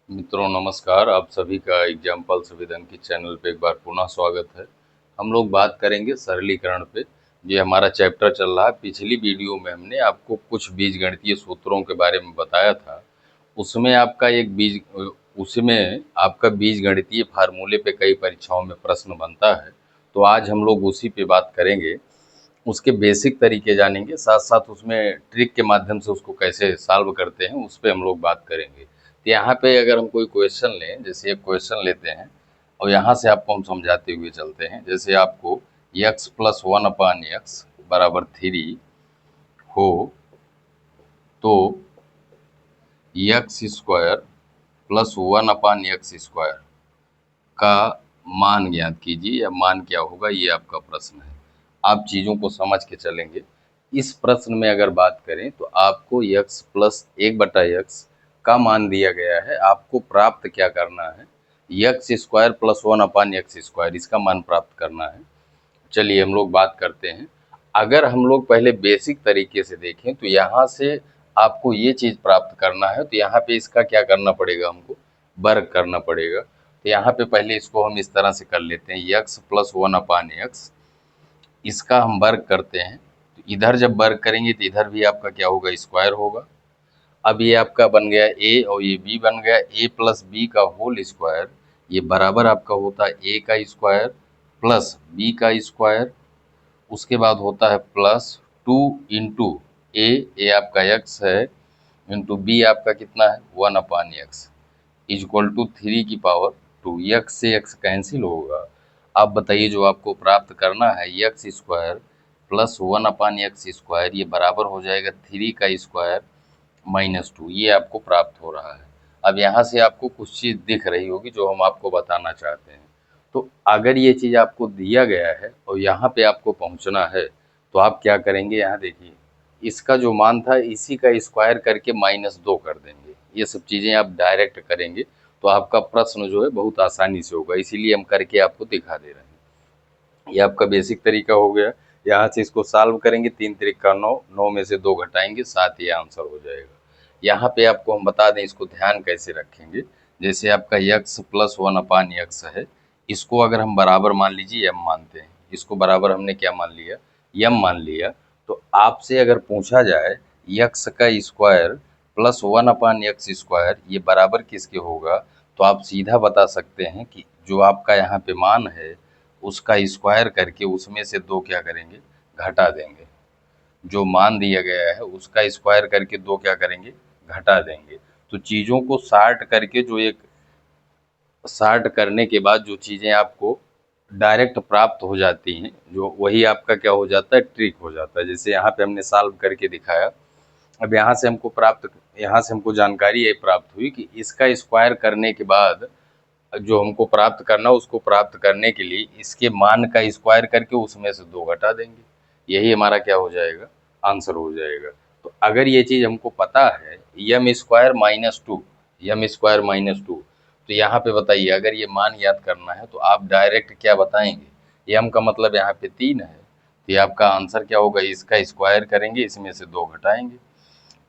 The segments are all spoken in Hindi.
मित्रों नमस्कार। आप सभी का एग्जाम्पल संविधान की चैनल पे एक बार पुनः स्वागत है। हम लोग बात करेंगे सरलीकरण पे। ये हमारा चैप्टर चल रहा है। पिछली वीडियो में हमने आपको कुछ बीजगणितीय सूत्रों के बारे में बताया था। उसमें आपका एक बीज उसमें आपका बीजगणितीय फार्मूले पे कई परीक्षाओं में प्रश्न बनता है। तो आज हम लोग उसी पे बात करेंगे। उसके बेसिक तरीके जानेंगे, साथ साथ उसमें ट्रिक के माध्यम से उसको कैसे सॉल्व करते हैं उस पे हम लोग बात करेंगे। तो यहाँ पे अगर हम कोई क्वेश्चन लें, जैसे एक क्वेश्चन लेते हैं और यहाँ से आपको हम समझाते हुए चलते हैं। जैसे आपको x प्लस 1/x बराबर 3 हो तो x square plus 1/x square का मान ज्ञात कीजिए, या मान क्या होगा, ये आपका प्रश्न है। आप चीज़ों को समझ के चलेंगे। इस प्रश्न में अगर बात करें तो आपको x प्लस 1/x का मान दिया गया है। आपको प्राप्त क्या करना है, x square plus 1/x square, इसका मान प्राप्त करना है। चलिए हम लोग बात करते हैं। अगर हम लोग पहले बेसिक तरीके से देखें तो यहाँ से आपको ये चीज़ प्राप्त करना है, तो यहाँ पे इसका क्या करना पड़ेगा, हमको वर्ग करना पड़ेगा। तो यहाँ पे पहले इसको हम इस तरह से कर लेते हैं, x प्लस 1/x, इसका हम वर्ग करते हैं। तो इधर जब वर्ग करेंगे तो इधर भी आपका क्या होगा, स्क्वायर होगा। अब ये आपका बन गया a और ये b बन गया, a प्लस बी का होल स्क्वायर, ये बराबर आपका होता है a का स्क्वायर प्लस b का स्क्वायर। उसके बाद होता है प्लस 2 इंटू ए आपका x है, इंटू बी आपका कितना है 1/x, इक्वल टू 3 की पावर 2। x से x कैंसिल होगा। आप बताइए जो आपको प्राप्त करना है, x square plus 1/x square, ये बराबर हो जाएगा 3 का स्क्वायर माइनस 2, ये आपको प्राप्त हो रहा है। अब यहाँ से आपको कुछ चीज़ दिख रही होगी जो हम आपको बताना चाहते हैं। तो अगर ये चीज़ आपको दिया गया है और यहाँ पे आपको पहुँचना है तो आप क्या करेंगे, यहाँ देखिए, इसका जो मान था इसी का स्क्वायर करके -2 कर देंगे। ये सब चीज़ें आप डायरेक्ट करेंगे तो आपका प्रश्न जो है बहुत आसानी से होगा, इसीलिए हम करके आपको दिखा दे रहे हैं। ये आपका बेसिक तरीका हो गया। यहाँ से इसको सॉल्व करेंगे, 3 त्रिक का 9, 9 में से 2 घटाएंगे 7, ये आंसर हो जाएगा। यहाँ पे आपको हम बता दें इसको ध्यान कैसे रखेंगे। जैसे आपका x प्लस 1/x है, इसको अगर हम बराबर मान लीजिए m मानते हैं, इसको बराबर हमने क्या मान लिया, m मान लिया। तो आपसे अगर पूछा जाए x का स्क्वायर प्लस 1/x स्क्वायर ये बराबर किसके होगा, तो आप सीधा बता सकते हैं कि जो आपका यहाँ पे मान है उसका स्क्वायर करके उसमें से 2 क्या करेंगे, घटा देंगे। जो मान दिया गया है उसका स्क्वायर करके 2 क्या करेंगे, घटा देंगे। तो चीज़ों को शार्ट करके जो एक शार्ट करने के बाद जो चीज़ें आपको डायरेक्ट प्राप्त हो जाती हैं, जो वही आपका क्या हो जाता है, ट्रिक हो जाता है। जैसे यहाँ पे हमने सॉल्व करके दिखाया। अब यहाँ से हमको जानकारी ये प्राप्त हुई कि इसका स्क्वायर करने के बाद जो हमको प्राप्त करना, उसको प्राप्त करने के लिए इसके मान का स्क्वायर करके उसमें से 2 घटा देंगे। यही हमारा क्या हो जाएगा, आंसर हो जाएगा। तो अगर ये चीज़ हमको पता है यम स्क्वायर माइनस टू, तो यहाँ पे बताइए अगर ये मान याद करना है तो आप डायरेक्ट क्या बताएंगे, यम का मतलब यहाँ पे 3 है, तो ये आपका आंसर क्या होगा, इसका स्क्वायर करेंगे, इसमें से 2 घटाएंगे।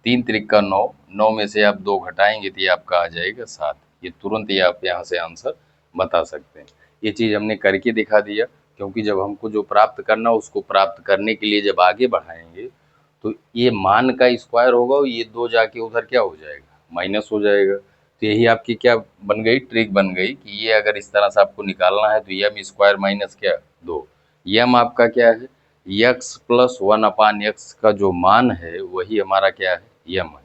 3 त्रिक का 9, 9 में से आप 2 घटाएंगे तो ये आपका आ जाएगा 7। ये तुरंत ही आप यहाँ से आंसर बता सकते हैं। ये चीज़ हमने करके दिखा दिया, क्योंकि जब हमको जो प्राप्त करना उसको प्राप्त करने के लिए जब आगे बढ़ाएंगे तो ये मान का स्क्वायर होगा और ये 2 जाके उधर क्या हो जाएगा, माइनस हो जाएगा। तो यही आपकी क्या बन गई, ट्रिक बन गई कि ये अगर इस तरह से आपको निकालना है तो यम स्क्वायर माइनस क्या 2, यम आपका क्या है, x प्लस 1/x का जो मान है वही हमारा क्या है, यम है।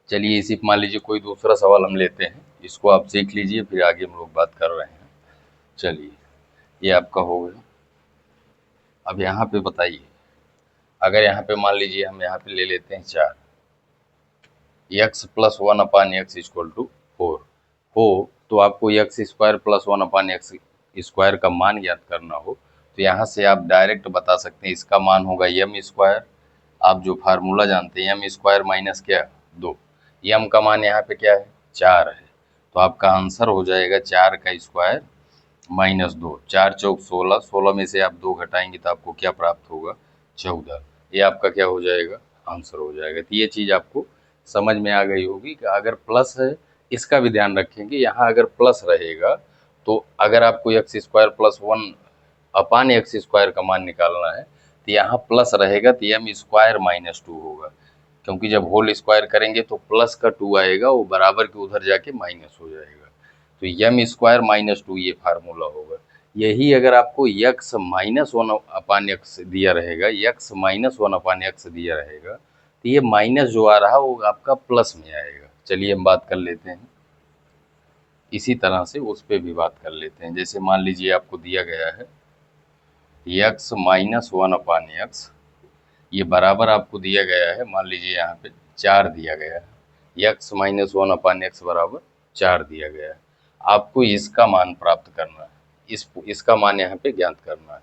चलिए इसी मान लीजिए कोई दूसरा सवाल हम लेते हैं, इसको आप सीख लीजिए, फिर आगे हम लोग बात कर रहे हैं। चलिए ये आपका हो गया। अब यहाँ पे बताइए, अगर यहाँ पे मान लीजिए हम यहाँ पे ले लेते हैं 4, x plus 1/x equal to 4 हो, तो आपको x square plus 1/x square का मान ज्ञात करना हो, तो यहाँ से आप डायरेक्ट बता सकते हैं इसका मान होगा यम स्क्वायर। आप जो फार्मूला जानते हैं, यम स्क्वायर माइनस क्या 2, यम का मान यहाँ पे क्या है 4 है, तो आपका आंसर हो जाएगा 4 का स्क्वायर माइनस 2। 4 चौक 16, 16 में से आप 2 घटाएंगे तो आपको क्या प्राप्त होगा, 14। ये आपका क्या हो जाएगा, आंसर हो जाएगा। तो ये चीज़ आपको समझ में आ गई होगी कि अगर प्लस है इसका भी ध्यान रखेंगे, यहाँ अगर प्लस रहेगा तो अगर आपको x square plus 1 upon x square का मान निकालना है तो यहाँ प्लस रहेगा तो एम स्क्वायर माइनस 2 होगा, क्योंकि जब होल स्क्वायर करेंगे तो प्लस का 2 आएगा, वो बराबर के उधर जाके माइनस हो जाएगा, तो एम स्क्वायर माइनस 2 ये फार्मूला होगा। यही अगर आपको यक्स माइनस 1 अपान एक्स दिया रहेगा, यक्स माइनस 1 अपान एक्स दिया रहेगा, तो ये माइनस जो आ रहा है वो आपका प्लस में आएगा। चलिए हम बात कर लेते हैं, इसी तरह से उस पर भी बात कर लेते हैं। जैसे मान लीजिए आपको दिया गया है यक्स माइनस 1 अपान एक्स, ये बराबर आपको दिया गया है, मान लीजिए यहाँ पे 4 दिया गया है, यक्स माइनस 1 अपान एक्स बराबर 4 दिया गया है। आपको इसका मान प्राप्त करना है, इसका मान यहाँ पे ज्ञात करना है।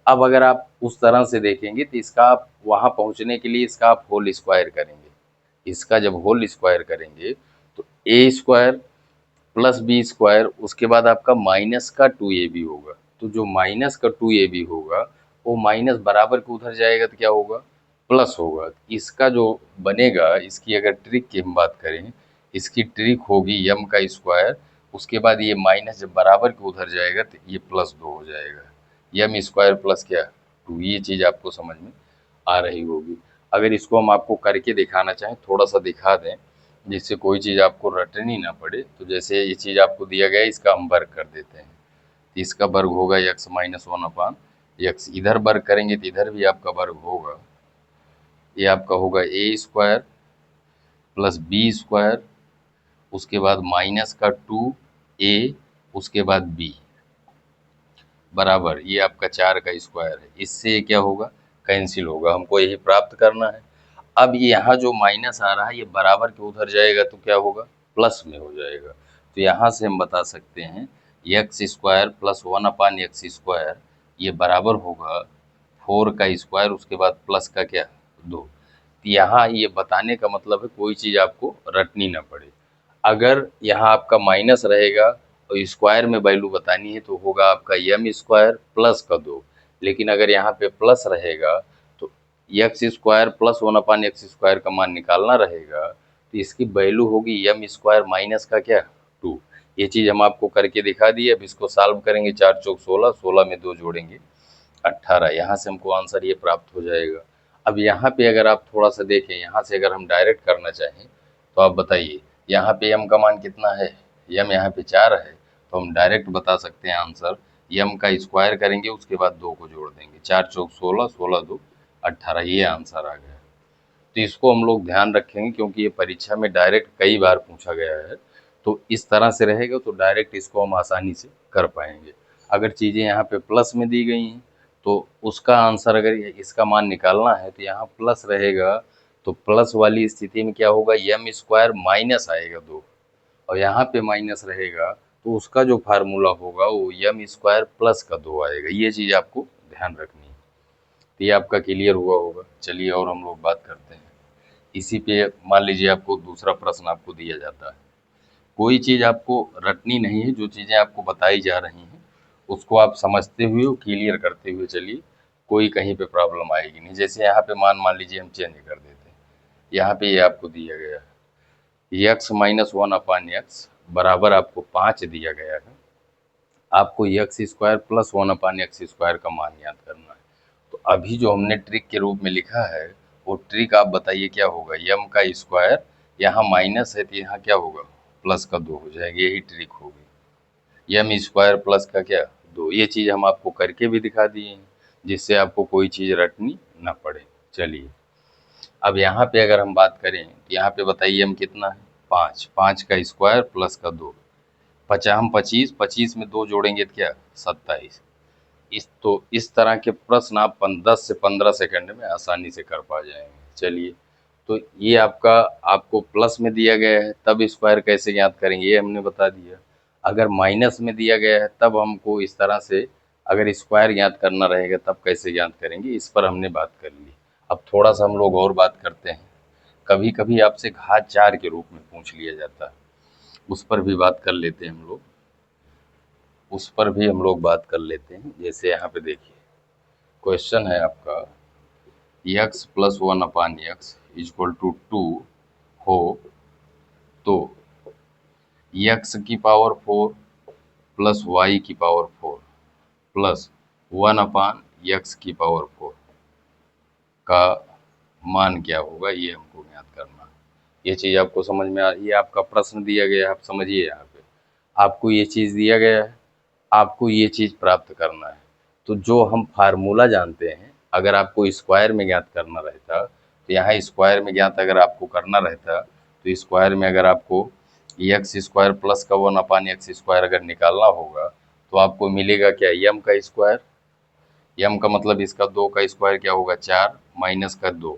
अब अगर आप उस तरह से देखेंगे तो इसका आप वहाँ पहुँचने के लिए इसका आप होल स्क्वायर करेंगे, इसका जब होल स्क्वायर करेंगे तो A square plus B square, उसके बाद आपका माइनस का 2ab होगा, तो जो माइनस का 2ab होगा वो माइनस बराबर के उधर जाएगा तो क्या होगा, प्लस होगा। इसका जो बनेगा, इसकी अगर ट्रिक की हम बात करें, इसकी ट्रिक होगी यम का स्क्वायर, उसके बाद ये माइनस जब बराबर के उधर जाएगा तो ये प्लस 2 हो जाएगा, यम स्क्वायर प्लस क्या 2, ये चीज़ आपको समझ में आ रही होगी। अगर इसको हम आपको करके दिखाना चाहें, थोड़ा सा दिखा दें जिससे कोई चीज़ आपको रटनी ना पड़े, तो जैसे ये चीज़ आपको दिया गया है, इसका हम वर्ग कर देते हैं, तो इसका वर्ग होगा एक्स माइनस 1 अपान एक्स, इधर वर्ग करेंगे तो इधर भी आपका वर्ग होगा, ये आपका होगा A square plus B square, उसके बाद माइनस का 2a, उसके बाद b बराबर ये आपका 4 का स्क्वायर है, इससे क्या होगा, कैंसिल होगा, हमको यही प्राप्त करना है। अब यहाँ जो माइनस आ रहा है ये बराबर के उधर जाएगा तो क्या होगा, प्लस में हो जाएगा, तो यहाँ से हम बता सकते हैं x square plus 1 upon x square ये बराबर होगा 4 का स्क्वायर, उसके बाद प्लस का क्या 2। यहाँ ये बताने का मतलब है कोई चीज़ आपको रटनी ना पड़े। अगर यहाँ आपका माइनस रहेगा और स्क्वायर में वैल्यू बतानी है तो होगा आपका एम स्क्वायर प्लस का 2, लेकिन अगर यहाँ पे प्लस रहेगा तो x square plus 1 upon x square का मान निकालना रहेगा, तो इसकी वैल्यू होगी एम स्क्वायर माइनस का क्या 2। ये चीज़ हम आपको करके दिखा दिए, अब इसको सॉल्व करेंगे, 4 चौक 16, 16 में 2 जोड़ेंगे 18, यहाँ से हमको आंसर ये प्राप्त हो जाएगा। अब यहाँ पे अगर आप थोड़ा सा देखें, यहाँ से अगर हम डायरेक्ट करना चाहें तो आप बताइए यहाँ पे m का मान कितना है, m यहाँ पे 4 है, तो हम डायरेक्ट बता सकते हैं आंसर, m का स्क्वायर करेंगे उसके बाद 2 को जोड़ देंगे, 4 चौक 16, 16 2 18, ये आंसर आ गया। तो इसको हम लोग ध्यान रखेंगे क्योंकि ये परीक्षा में डायरेक्ट कई बार पूछा गया है, तो इस तरह से रहेगा तो डायरेक्ट इसको हम आसानी से कर पाएंगे। अगर चीज़ें यहाँ पे प्लस में दी गई हैं तो उसका आंसर अगर इसका मान निकालना है तो यहाँ प्लस रहेगा, तो प्लस वाली स्थिति में क्या होगा, एम स्क्वायर माइनस आएगा 2, और यहाँ पे माइनस रहेगा तो उसका जो फार्मूला होगा वो एम स्क्वायर प्लस का 2 आएगा। ये चीज़ आपको ध्यान रखनी है, तो ये आपका क्लियर हुआ होगा। चलिए और हम लोग बात करते हैं इसी पे। मान लीजिए आपको दूसरा प्रश्न आपको दिया जाता है, कोई चीज़ आपको रटनी नहीं है, जो चीज़ें आपको बताई जा रही हैं उसको आप समझते हुए क्लियर करते हुए चलिए, कोई कहीं पे प्रॉब्लम आएगी नहीं। जैसे यहाँ पे मान लीजिए हम चेंज कर देते हैं, यहाँ पे ये आपको दिया गया है एक्स माइनस 1 अपान एक्स बराबर आपको 5 दिया गया है, आपको x square plus 1 upon x square का मान याद करना है। तो अभी जो हमने ट्रिक के रूप में लिखा है वो ट्रिक आप बताइए क्या होगा, यम का स्क्वायर, यहाँ माइनस है तो यहाँ क्या होगा, प्लस का 2 हो जाएगा, यही ट्रिक होगी, यम स्क्वायर प्लस का क्या 2। ये चीज़ हम आपको करके भी दिखा दिए हैं जिससे आपको कोई चीज़ रटनी ना पड़े। चलिए अब यहाँ पे अगर हम बात करें तो यहाँ पे बताइए हम कितना है, 5, 5 का स्क्वायर प्लस का 2, हम 25, 25 में 2 जोड़ेंगे तो क्या 27। इस तरह के प्रश्न आप 10 से 15 सेकंड में आसानी से कर पा जाएंगे। चलिए तो ये आपको प्लस में दिया गया है तब स्क्वायर कैसे ज्ञात करेंगे ये हमने बता दिया, अगर माइनस में दिया गया है तब हमको इस तरह से अगर स्क्वायर ज्ञात करना रहेगा तब कैसे ज्ञात करेंगे, इस पर हमने बात कर ली। अब थोड़ा सा हम लोग और बात करते हैं, कभी कभी आपसे घात 4 के रूप में पूछ लिया जाता है, उस पर भी बात कर लेते हैं हम लोग, उस पर भी हम लोग बात कर लेते हैं। जैसे यहाँ पे देखिए क्वेश्चन है आपका x plus 1 upon x equal to 2 हो तो x की पावर 4 प्लस y की पावर 4 प्लस 1/x की पावर 4 का मान क्या होगा, ये हमको ज्ञात करना है। ये चीज़ आपको समझ में आ, ये आपका प्रश्न दिया गया है, आप समझिए। यहाँ पे आपको ये चीज़ दिया गया है, आपको ये चीज़ प्राप्त करना है। तो जो हम फार्मूला जानते हैं, अगर आपको स्क्वायर में ज्ञात करना रहता तो यहाँ स्क्वायर में ज्ञात अगर आपको करना रहता तो स्क्वायर में अगर आपको एक्स स्क्वायर प्लस का 1/x स्क्वायर अगर निकालना होगा तो आपको मिलेगा क्या, यम का स्क्वायर। यम का मतलब इसका 2 का स्क्वायर क्या होगा, 4 माइनस का 2,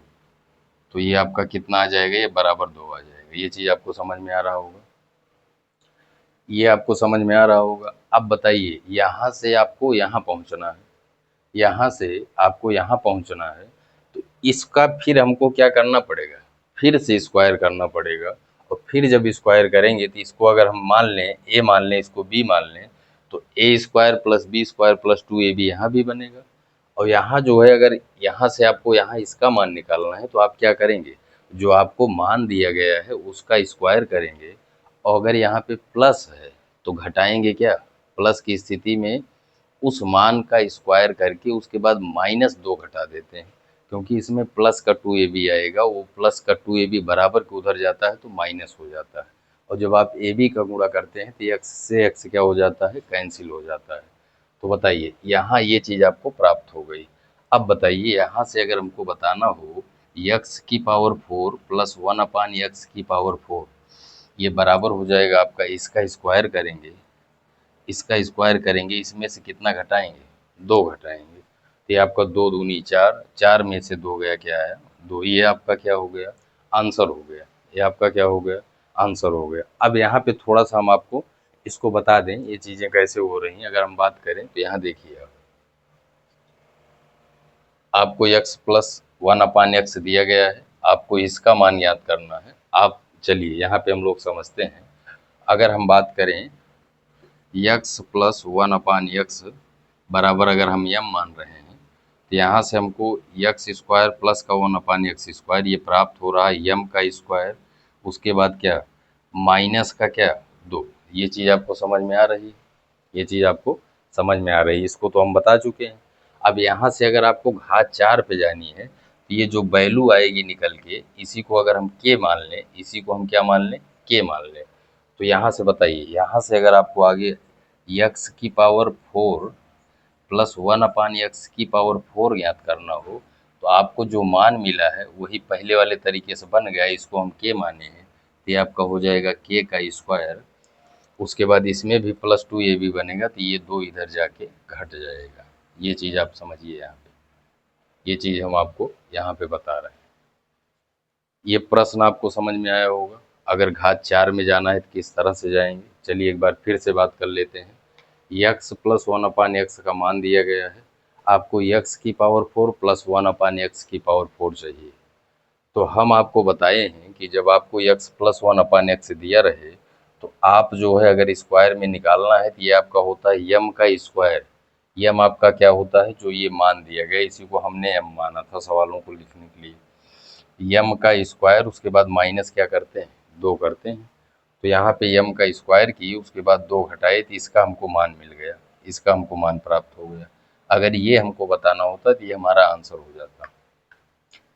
तो ये आपका कितना आ जाएगा, ये बराबर 2 आ जाएगा। ये चीज़ आपको समझ में आ रहा होगा, ये आपको समझ में आ रहा होगा। अब बताइए, यहाँ से आपको यहाँ पहुँचना है, यहाँ से आपको यहाँ पहुँचना है, तो इसका फिर हमको क्या करना पड़ेगा, फिर से स्क्वायर करना पड़ेगा। और फिर जब स्क्वायर करेंगे तो इसको अगर हम मान लें ए मान लें, इसको बी मान लें, तो A square plus B square plus 2ab यहाँ भी बनेगा। और यहाँ जो है, अगर यहाँ से आपको यहाँ इसका मान निकालना है तो आप क्या करेंगे, जो आपको मान दिया गया है उसका स्क्वायर करेंगे। और अगर यहाँ पे प्लस है तो घटाएंगे क्या, प्लस की स्थिति में उस मान का स्क्वायर करके उसके बाद -2 घटा देते हैं, क्योंकि इसमें प्लस का 2ab आएगा, वो प्लस का 2ab बराबर के उधर जाता है तो माइनस हो जाता है। और जब आप ab का गुणा करते हैं तो x से x क्या हो जाता है, कैंसिल हो जाता है। तो बताइए, यहाँ ये चीज़ आपको प्राप्त हो गई। अब बताइए, यहाँ से अगर हमको बताना हो x की पावर 4 प्लस 1/x की पावर 4, ये बराबर हो जाएगा आपका, इसका स्क्वायर करेंगे, इसका स्क्वायर करेंगे, इसमें से कितना घटाएंगे, 2 घटाएंगे, तो ये आपका 2 दूनी 4, 4 में से 2 गया, क्या आया, 2। ये आपका क्या हो गया, आंसर हो गया। ये आपका क्या हो गया, आंसर हो गया। अब यहाँ पे थोड़ा सा हम आपको इसको बता दें ये चीज़ें कैसे हो रही हैं। अगर हम बात करें तो यहाँ देखिए, आपको x प्लस 1/x दिया गया है, आपको इसका मान याद करना है। आप चलिए यहाँ पे हम लोग समझते हैं। अगर हम बात करें x प्लस 1/x बराबर अगर हम यम मान रहे हैं, तो यहाँ से हमको एक्स स्क्वायर प्लस का 1/x स्क्वायर ये प्राप्त हो रहा है, यम का स्क्वायर, उसके बाद क्या, माइनस का क्या, 2। ये चीज़ आपको समझ में आ रही है, ये चीज़ आपको समझ में आ रही है, इसको तो हम बता चुके हैं। अब यहाँ से अगर आपको घात 4 पे जानी है तो ये जो वैल्यू आएगी निकल के, इसी को अगर हम के मान लें, इसी को हम क्या मान लें, के मान लें, तो यहाँ से बताइए, यहाँ से अगर आपको आगे x की पावर 4 प्लस 1/x की पावर 4 ज्ञात करना हो, तो आपको जो मान मिला है वही पहले वाले तरीके से बन गया, इसको हम के माने हैं, तो ये आपका हो जाएगा के का स्क्वायर। उसके बाद इसमें भी प्लस 2ab बनेगा, तो ये 2 इधर जाके घट जाएगा। ये चीज़ आप समझिए यहाँ पे, ये चीज़ हम आपको यहाँ पे बता रहे हैं। ये प्रश्न आपको समझ में आया होगा। अगर घात 4 में जाना है तो किस तरह से जाएंगे, चलिए एक बार फिर से बात कर लेते हैं। x प्लस 1/x का मान दिया गया है, आपको x की पावर 4 प्लस 1/x की पावर 4 चाहिए। तो हम आपको बताए हैं कि जब आपको x प्लस 1/x दिया रहे तो आप जो है अगर स्क्वायर में निकालना है तो ये आपका होता है यम का स्क्वायर। यम आपका क्या होता है, जो ये मान दिया गया, इसी को हमने यम माना था सवालों को लिखने के लिए। यम का स्क्वायर, उसके बाद माइनस क्या करते हैं, 2 करते हैं। तो यहाँ पे यम का स्क्वायर की, उसके बाद 2 घटाए, तो इसका हमको मान मिल गया, इसका हमको मान प्राप्त हो गया। अगर ये हमको बताना होता तो ये हमारा आंसर हो जाता,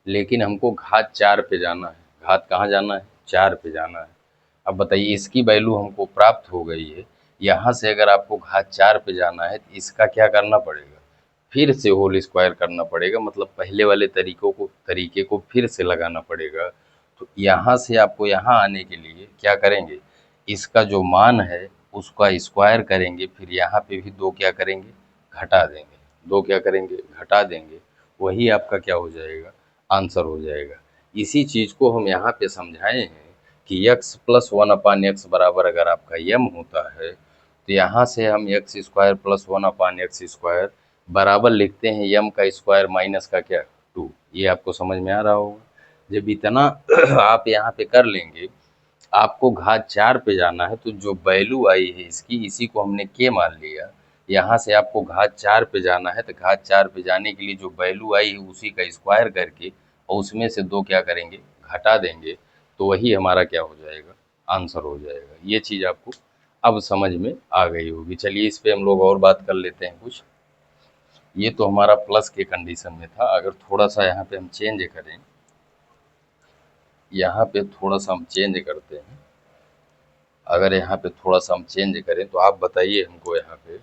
लेकिन हमको घात 4 पे जाना है। घात कहाँ जाना है, 4 पे जाना है। अब बताइए, इसकी वैल्यू हमको प्राप्त हो गई है, यहाँ से अगर आपको घात 4 पे जाना है तो इसका क्या करना पड़ेगा, फिर से होल स्क्वायर करना पड़ेगा, मतलब पहले वाले तरीके को फिर से लगाना पड़ेगा। तो यहाँ से आपको यहाँ आने के लिए क्या करेंगे, इसका जो मान है उसका स्क्वायर करेंगे, फिर यहाँ पे भी 2 क्या करेंगे, घटा देंगे, 2 क्या करेंगे, घटा देंगे, वही आपका क्या हो जाएगा, आंसर हो जाएगा। इसी चीज़ को हम यहाँ पे समझाए हैं कि x प्लस 1/x बराबर अगर आपका यम होता है तो यहाँ से हम x square plus 1/x square बराबर लिखते हैं यम का स्क्वायर माइनस का क्या, 2। ये आपको समझ में आ रहा होगा। जब इतना आप यहाँ पे कर लेंगे, आपको घात 4 पे जाना है, तो जो वैल्यू आई है इसकी, इसी को हमने के मान लिया। यहाँ से आपको घात 4 पे जाना है, तो घात 4 पे जाने के लिए जो वैल्यू आई है उसी का स्क्वायर करके और उसमें से 2 क्या करेंगे, घटा देंगे, तो वही हमारा क्या हो जाएगा, आंसर हो जाएगा। ये चीज़ आपको अब समझ में आ गई होगी। चलिए इस पे हम लोग और बात कर लेते हैं कुछ। ये तो हमारा प्लस के कंडीशन में था। अगर थोड़ा सा यहाँ पे हम चेंज करें, यहाँ पे थोड़ा सा हम चेंज करते हैं, अगर यहाँ पे थोड़ा सा हम चेंज करें तो आप बताइए हमको यहाँ पे,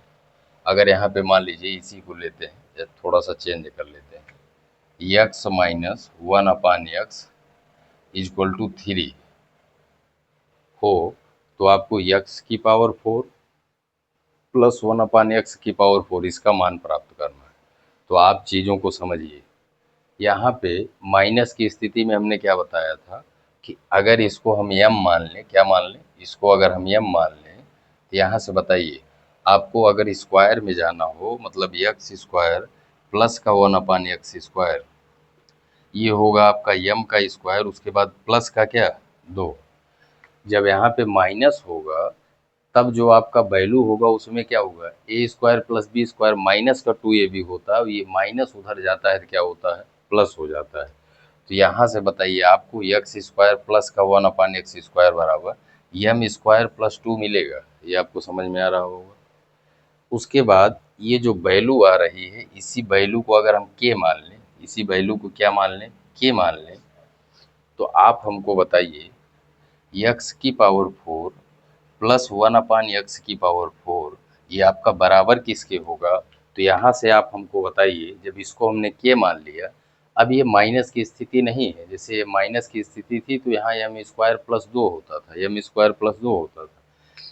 अगर यहाँ पे मान लीजिए इसी को लेते हैं या थोड़ा सा चेंज कर लेते हैं, x minus 1/x equal to 3 हो, तो आपको यक्स की पावर 4 प्लस 1/x की पावर 4 इसका मान प्राप्त करना है। तो आप चीज़ों को समझिए। यहाँ पे माइनस की स्थिति में हमने क्या बताया था कि अगर इसको हम m मान लें, क्या मान लें, इसको अगर हम m मान लें, तो यहाँ से बताइए आपको अगर स्क्वायर में जाना हो, मतलब एक्स स्क्वायर प्लस का 1/x स्क्वायर, ये होगा आपका m का स्क्वायर, उसके बाद प्लस का क्या 2। जब यहाँ पे माइनस होगा तब जो आपका वैल्यू होगा उसमें क्या होगा, A square plus B square minus का 2ab होता है, ये माइनस उधर जाता है तो क्या होता है, प्लस हो जाता है। तो यहाँ से बताइए आपको एक्स स्क्वायर प्लस का 1/x स्क्वायर बराबर एम स्क्वायर प्लस 2 मिलेगा। ये आपको समझ में आ रहा होगा। उसके बाद ये जो वैल्यू आ रही है, इसी वैल्यू को अगर हम के मान लें, इसी वैल्यू को क्या मान लें, के मान लें, तो आप हमको बताइए एक्स की पावर 4 प्लस 1/x की पावर 4 ये आपका बराबर किसके होगा। तो यहाँ से आप हमको बताइए, जब इसको हमने के मान लिया, अब ये माइनस की स्थिति नहीं है, जैसे ये माइनस की स्थिति थी तो यहाँ एम स्क्वायर प्लस 2 होता था, एम स्क्वायर प्लस 2 होता था,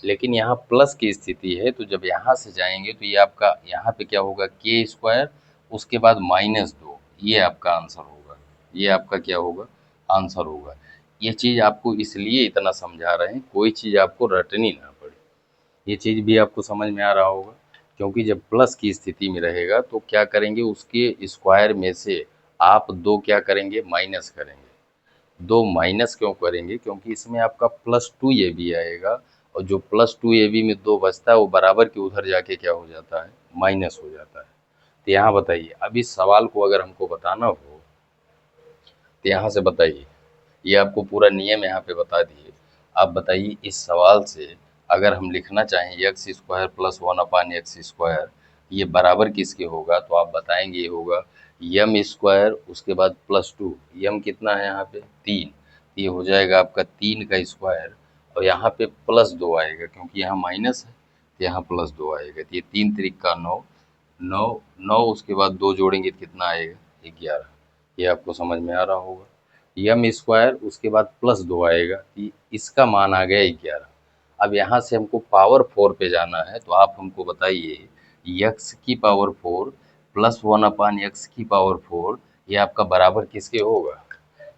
लेकिन यहाँ प्लस की स्थिति है, तो जब यहाँ से जाएंगे तो ये आपका यहाँ पे क्या होगा, के स्क्वायर उसके बाद -2, ये आपका आंसर होगा। ये आपका क्या होगा, आंसर होगा। ये चीज़ आपको इसलिए इतना समझा रहे हैं, कोई चीज़ आपको रटनी ना पड़े। ये चीज़ भी आपको समझ में आ रहा होगा, क्योंकि जब प्लस की स्थिति में रहेगा तो क्या करेंगे, उसके स्क्वायर में से आप 2 क्या करेंगे, माइनस करेंगे। 2 माइनस क्यों करेंगे, क्योंकि इसमें आपका +2ab आएगा, और जो +2ab में 2 बचता है वो बराबर के उधर जाके क्या हो जाता है, माइनस हो जाता है। तो यहाँ बताइए, अब इस सवाल को अगर हमको बताना हो तो यहाँ से बताइए, ये आपको पूरा नियम यहाँ पे बता दिए। आप बताइए इस सवाल से अगर हम लिखना चाहें x square plus 1/x square, ये बराबर किसके होगा, तो आप बताएंगे ये होगा एम स्क्वायर उसके बाद +2, एम कितना है यहाँ पे 3, ये हो जाएगा आपका 3 का स्क्वायर, और यहाँ पे +2 आएगा क्योंकि यहाँ माइनस है, तो यहाँ +2 आएगा। तो ये 3 त्रिक का 9, 9 9 उसके बाद 2 जोड़ेंगे तो कितना आएगा, 11। ये आपको समझ में आ रहा होगा। एम स्क्वायर उसके बाद +2 आएगा, इसका मान आ गया 11। अब यहाँ से हमको पावर 4 पे जाना है, तो आप हमको बताइए एक्स की पावर 4 प्लस 1/x की पावर 4 ये आपका बराबर किसके होगा।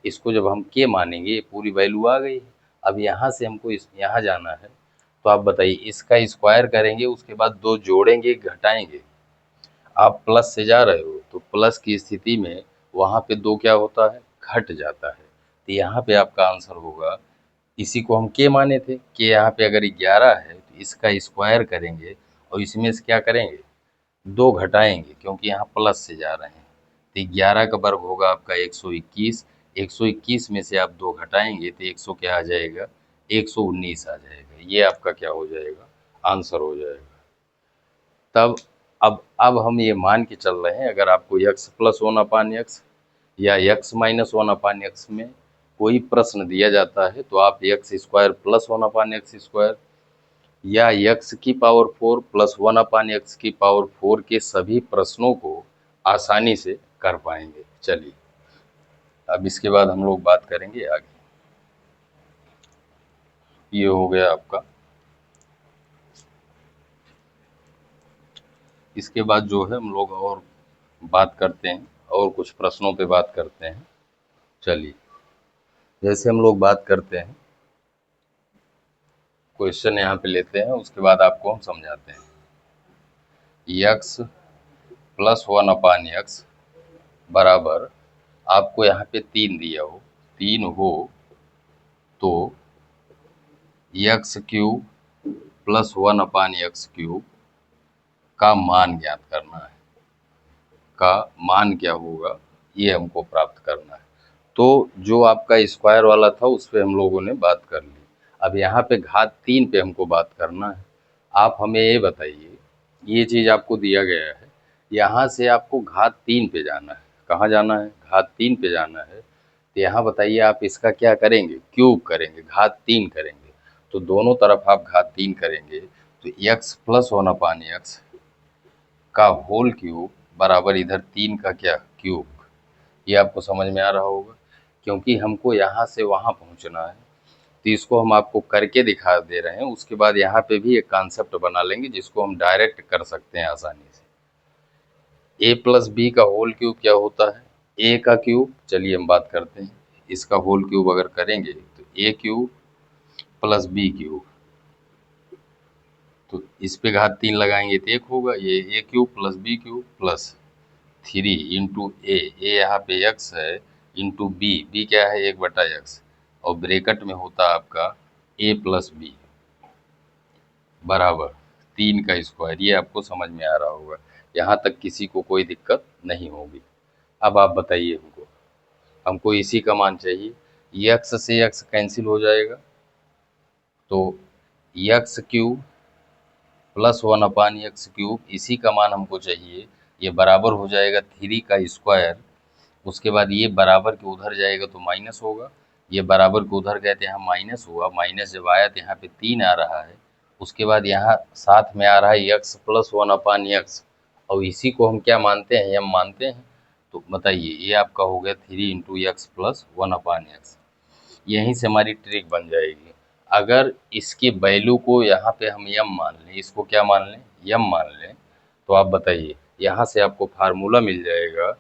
इसको जब हम के मानेंगे, ये पूरी वैल्यू आ गई। अब यहाँ से हमको यहाँ जाना है, तो आप बताइए इसका स्क्वायर करेंगे, उसके बाद 2 जोड़ेंगे घटाएंगे। आप प्लस से जा रहे हो तो प्लस की स्थिति में वहाँ पे 2 क्या होता है, घट जाता है। तो यहाँ पे आपका आंसर होगा, इसी को हम के माने थे, के यहाँ पे अगर 11 है तो इसका स्क्वायर करेंगे और इसमें से क्या करेंगे, 2 घटाएंगे क्योंकि यहाँ प्लस से जा रहे हैं। तो 11 का वर्ग होगा आपका 121, 121 में से आप 2 घटाएंगे तो 100 क्या आ जाएगा, 119 आ जाएगा। ये आपका क्या हो जाएगा, आंसर हो जाएगा। तब अब हम ये मान के चल रहे हैं, अगर आपको x प्लस 1/x या x माइनस 1/x में कोई प्रश्न दिया जाता है तो आप x square plus 1/x square या x की पावर 4 प्लस 1/x की पावर 4 के सभी प्रश्नों को आसानी से कर पाएंगे। चलिए अब इसके बाद हम लोग बात करेंगे आगे। ये हो गया आपका। इसके बाद जो है हम लोग और बात करते हैं, और कुछ प्रश्नों पे बात करते हैं। चलिए जैसे हम लोग बात करते हैं, क्वेश्चन यहाँ पे लेते हैं, उसके बाद आपको हम समझाते हैं। x प्लस 1/x बराबर, आपको यहाँ पे 3 दिया हो, 3 हो तो x cube plus 1/x cube का मान ज्ञात करना है। का मान क्या होगा ये हमको प्राप्त करना है। तो जो आपका स्क्वायर वाला था उस पर हम लोगों ने बात कर ली। अब यहाँ पे घात 3 पे हमको बात करना है। आप हमें ये बताइए, ये चीज़ आपको दिया गया है, यहाँ से आपको घात 3 पे जाना है। कहाँ जाना है? घात 3 पे जाना है। तो यहाँ बताइए आप इसका क्या करेंगे? क्यूब करेंगे, घात 3 करेंगे। तो दोनों तरफ आप घात 3 करेंगे तो x प्लस 1/x का होल क्यूब बराबर इधर 3 का क्या? क्यूब। ये आपको समझ में आ रहा होगा, क्योंकि हमको यहाँ से वहाँ पहुँचना है। तो इसको हम आपको करके दिखा दे रहे हैं, उसके बाद यहाँ पे भी एक कॉन्सेप्ट बना लेंगे जिसको हम डायरेक्ट कर सकते हैं आसानी से। ए प्लस बी का होल क्यूब क्या होता है? ए का क्यूब, चलिए हम बात करते हैं। इसका होल क्यूब अगर करेंगे तो ए क्यूब प्लस बी क्यूब, तो इस पे घात 3 लगाएंगे तो 1 होगा। ये A cube plus B cube plus 3 into A यहाँ पे x है, इंटू बी क्या है? 1/x, और ब्रैकेट में होता आपका a प्लस बी बराबर 3 का स्क्वायर। ये आपको समझ में आ रहा होगा, यहाँ तक किसी को कोई दिक्कत नहीं होगी। अब आप बताइए, हमको इसी का मान चाहिए। x से x कैंसिल हो जाएगा, तो x cube plus 1/x cube, इसी का मान हमको चाहिए। ये बराबर हो जाएगा 3 का स्क्वायर। उसके बाद ये बराबर के उधर जाएगा तो माइनस होगा। ये बराबर के उधर गए तो यहाँ माइनस हुआ, माइनस जब आया तो यहाँ पे 3 आ रहा है। उसके बाद यहाँ साथ में आ रहा है x प्लस 1/x, और इसी को हम क्या मानते हैं? m मानते हैं। तो बताइए, ये आपका हो गया 3 इंटू एक्स प्लस 1/x। यहीं से हमारी ट्रिक बन जाएगी। अगर इसकी वैल्यू को यहाँ पे हम m मान लें, इसको क्या मान लें? m मान लें, तो आप बताइए, यहाँ से आपको फार्मूला मिल जाएगा।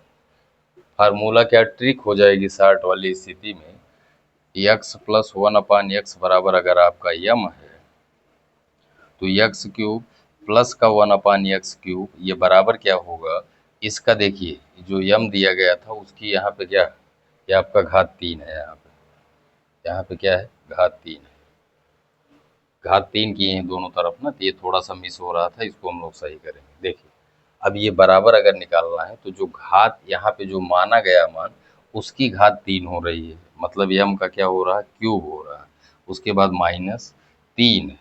फार्मूला क्या ट्रिक हो जाएगी शार्ट वाली स्थिति में? x प्लस 1/x बराबर अगर आपका m है तो x क्यूब प्लस का 1/x क्यूब, ये बराबर क्या होगा? इसका देखिए, जो m दिया गया था उसकी यहाँ पे क्या? ये आपका घात 3 है। यहाँ पे क्या है? घात 3 है। घात 3 किए हैं दोनों तरफ ना, तो ये थोड़ा सा मिस हो रहा था, इसको हम लोग सही करेंगे। देखिए, अब ये बराबर अगर निकालना है तो जो घात यहाँ पे जो माना गया मान, उसकी घात 3 हो रही है, मतलब m का क्या हो रहा है? क्यूब हो रहा है। उसके बाद माइनस 3,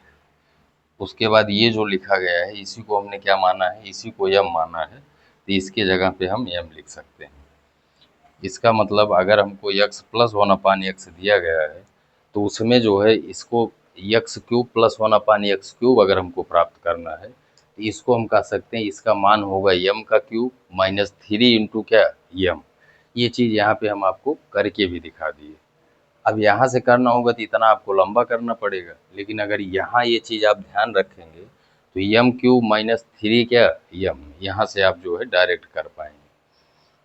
उसके बाद ये जो लिखा गया है इसी को हमने क्या माना है? इसी को m माना है, तो इसके जगह पे हम m लिख सकते हैं। इसका मतलब अगर हमको x प्लस 1/x दिया गया है तो उसमें जो है इसको x cube plus 1/x cube अगर हमको प्राप्त करना है तो इसको हम कह सकते हैं, इसका मान होगा m का क्यूब माइनस 3 इंटू क्या? m। ये चीज़ यहाँ पे हम आपको करके भी दिखा दिए। अब यहाँ से करना होगा तो इतना आपको लंबा करना पड़ेगा, लेकिन अगर यहाँ ये चीज़ आप ध्यान रखेंगे तो m क्यूब माइनस 3 क्या? m, यहाँ से आप जो है डायरेक्ट कर पाएंगे।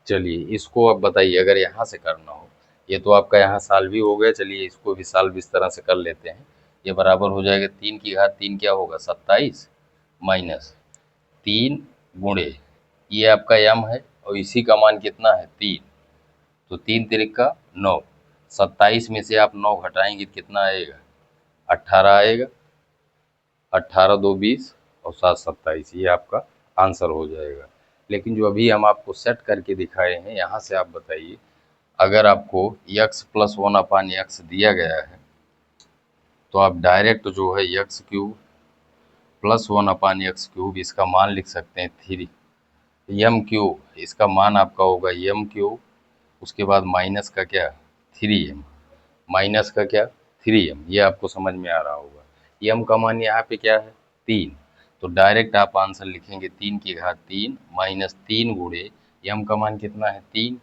चलिए, इसको अब बताइए, अगर यहाँ से करना हो, ये तो आपका यहाँ साल भी हो गया, चलिए इसको भी साल भी इस तरह से कर लेते हैं। ये बराबर हो जाएगा 3 की घात 3 क्या होगा? 27 माइनस 3 गुणे ये आपका m है, और इसी का मान कितना है? 3। तो 3 तिरिक का 9, 27 में से आप 9 घटाएंगे तो कितना आएगा? 18 आएगा। 18 2 20 और 7 27, ये आपका आंसर हो जाएगा। लेकिन जो अभी हम आपको सेट करके दिखाए हैं, यहाँ से आप बताइए, अगर आपको x प्लस 1/x दिया गया है तो आप डायरेक्ट जो है x cube plus 1/x cube, इसका मान लिख सकते हैं 3 m क्यूब, इसका मान आपका होगा m क्यूब, उसके बाद माइनस का क्या? 3m, माइनस का क्या? 3m। ये आपको समझ में आ रहा होगा। m का मान यहाँ पे क्या है? 3। तो डायरेक्ट आप आंसर लिखेंगे 3 की घात 3 माइनस 3 गुणे m का मान कितना है? 3।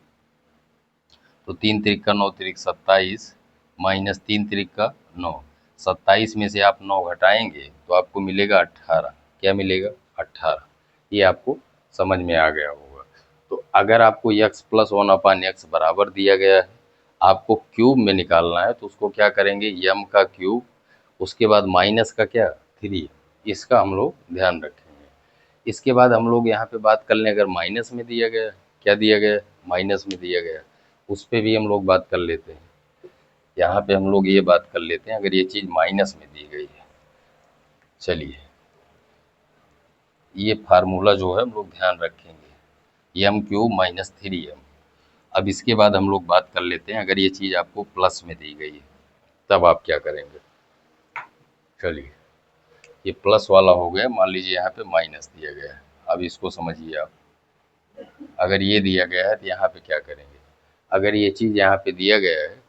तो 3 तिरिक का 9 तिरिक 27 माइनस 3 तिरिक का 9, 27 में से आप 9 घटाएंगे तो आपको मिलेगा 18। क्या मिलेगा? 18। ये आपको समझ में आ गया होगा। तो अगर आपको x प्लस 1/x बराबर दिया गया है, आपको क्यूब में निकालना है, तो उसको क्या करेंगे? m का क्यूब, उसके बाद माइनस का क्या? 3, इसका हम लोग ध्यान रखेंगे। इसके बाद हम लोग यहाँ पे बात कर लें, अगर माइनस में दिया गया, क्या दिया गया? माइनस में दिया गया, उस पे भी हम लोग बात कर लेते हैं। यहाँ पे हम लोग ये बात कर लेते हैं, अगर ये चीज़ माइनस में दी गई है। चलिए, ये फार्मूला जो है हम लोग ध्यान रखेंगे, m क्यूब माइनस 3m। अब इसके बाद हम लोग बात कर लेते हैं, अगर ये चीज़ आपको प्लस में दी गई है तब आप क्या करेंगे? चलिए, ये प्लस वाला हो गया, मान लीजिए यहाँ पे माइनस दिया गया है। अब इसको समझिए आप, अगर ये दिया गया है तो यहाँ पे क्या करेंगे। अगर ये चीज़ यहाँ पे दिया गया है,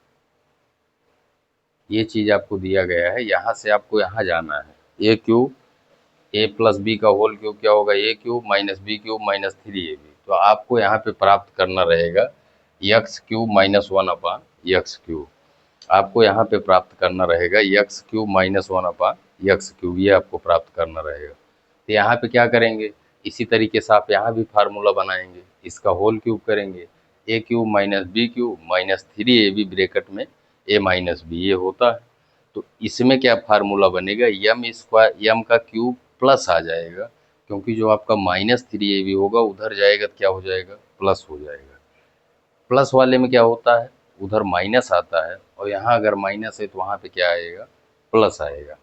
ये चीज़ आपको दिया गया है, यहाँ से आपको यहाँ जाना है। A cube A plus B का होल क्यूब क्या होगा, A cube minus B cube minus 3ab। तो आपको यहाँ पे प्राप्त करना रहेगा X cube minus 1 upon x cube. आपको यहाँ पे प्राप्त करना रहेगा X cube minus 1 upon x cube, ये आपको प्राप्त करना रहेगा। तो यहाँ पे क्या करेंगे, इसी तरीके से आप यहाँ भी फार्मूला बनाएंगे, इसका होल क्यूब करेंगे। A cube minus B cube minus 3ab bracket में ए माइनस बी, ये होता है। तो इसमें क्या फार्मूला बनेगा, यम स्क्वायर, यम का क्यूब प्लस आ जाएगा, क्योंकि जो आपका माइनस 3ab होगा उधर जाएगा तो क्या हो जाएगा, प्लस हो जाएगा। प्लस वाले में क्या होता है, उधर माइनस आता है, और यहाँ अगर माइनस है तो वहाँ पे क्या आएगा, प्लस आएगा।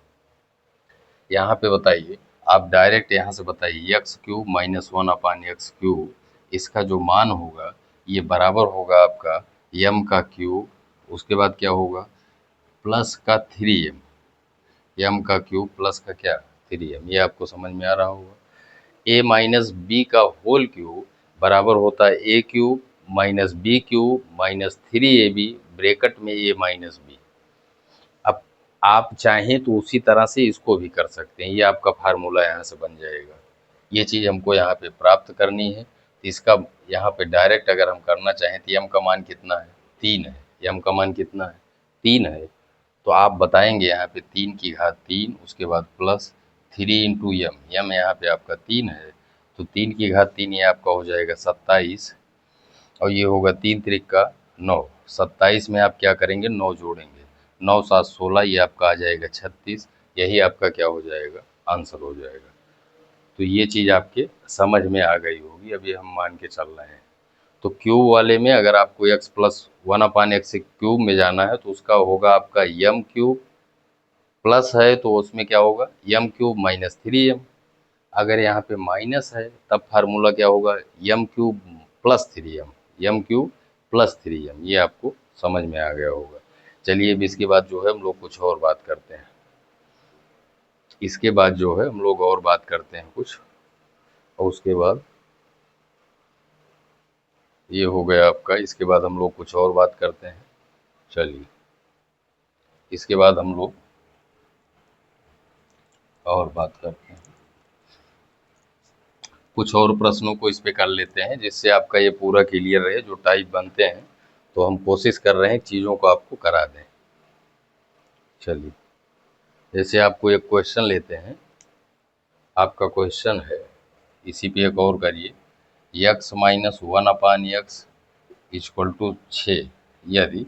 यहाँ पे बताइए, आप डायरेक्ट यहाँ से बताइए x cube minus 1 upon x cube, इसका जो मान होगा ये बराबर होगा आपका यम का क्यूब, उसके बाद क्या होगा प्लस का 3m, यम का क्यूब प्लस का क्या 3m। ये आपको समझ में आ रहा होगा। ए माइनस बी का होल क्यूब बराबर होता है A cube minus B cube minus 3ab bracket में ए माइनस बी। अब आप चाहें तो उसी तरह से इसको भी कर सकते हैं, ये आपका फार्मूला यहाँ से बन जाएगा। ये चीज़ हमको यहाँ पे प्राप्त करनी है, तो इसका यहाँ पे डायरेक्ट अगर हम करना चाहें तो यम का मान कितना है, 3 है। यम का मान कितना है, 3 है। तो आप बताएंगे यहाँ पे 3 की घात 3, उसके बाद प्लस 3 इंटू यम, यम यहाँ पे आपका 3 है, तो 3 की घात 3 ये आपका हो जाएगा 27, और ये होगा 3 त्रिक का 9। 27 में आप क्या करेंगे, 9 जोड़ेंगे, 9 7 16, ये आपका आ जाएगा 36। यही आपका क्या हो जाएगा, आंसर हो जाएगा। तो ये चीज़ आपके समझ में आ गई होगी, अभी हम मान के चल रहे हैं। तो क्यूब वाले में अगर आपको x plus 1 upon x cube में जाना है तो उसका होगा आपका यम क्यूब, प्लस है तो उसमें क्या होगा यम क्यूब माइनस 3m। अगर यहाँ पे माइनस है तब फार्मूला क्या होगा, यम क्यूब प्लस 3m, यम क्यूब प्लस 3m। ये आपको समझ में आ गया होगा। चलिए अब इसके बाद जो है हम लोग कुछ और बात करते हैं, इसके बाद जो है हम लोग और बात करते हैं कुछ, और उसके बाद ये हो गया आपका। इसके बाद हम लोग कुछ और बात करते हैं। चलिए इसके बाद हम लोग और बात करते हैं, कुछ और प्रश्नों को इस पे कर लेते हैं जिससे आपका ये पूरा क्लियर रहे। जो टाइप बनते हैं तो हम कोशिश कर रहे हैं चीज़ों को आपको करा दें। चलिए जैसे आपको एक क्वेश्चन लेते हैं, आपका क्वेश्चन है, इसी पे एक और करिए, x minus 1 upon x equal to 6, यदि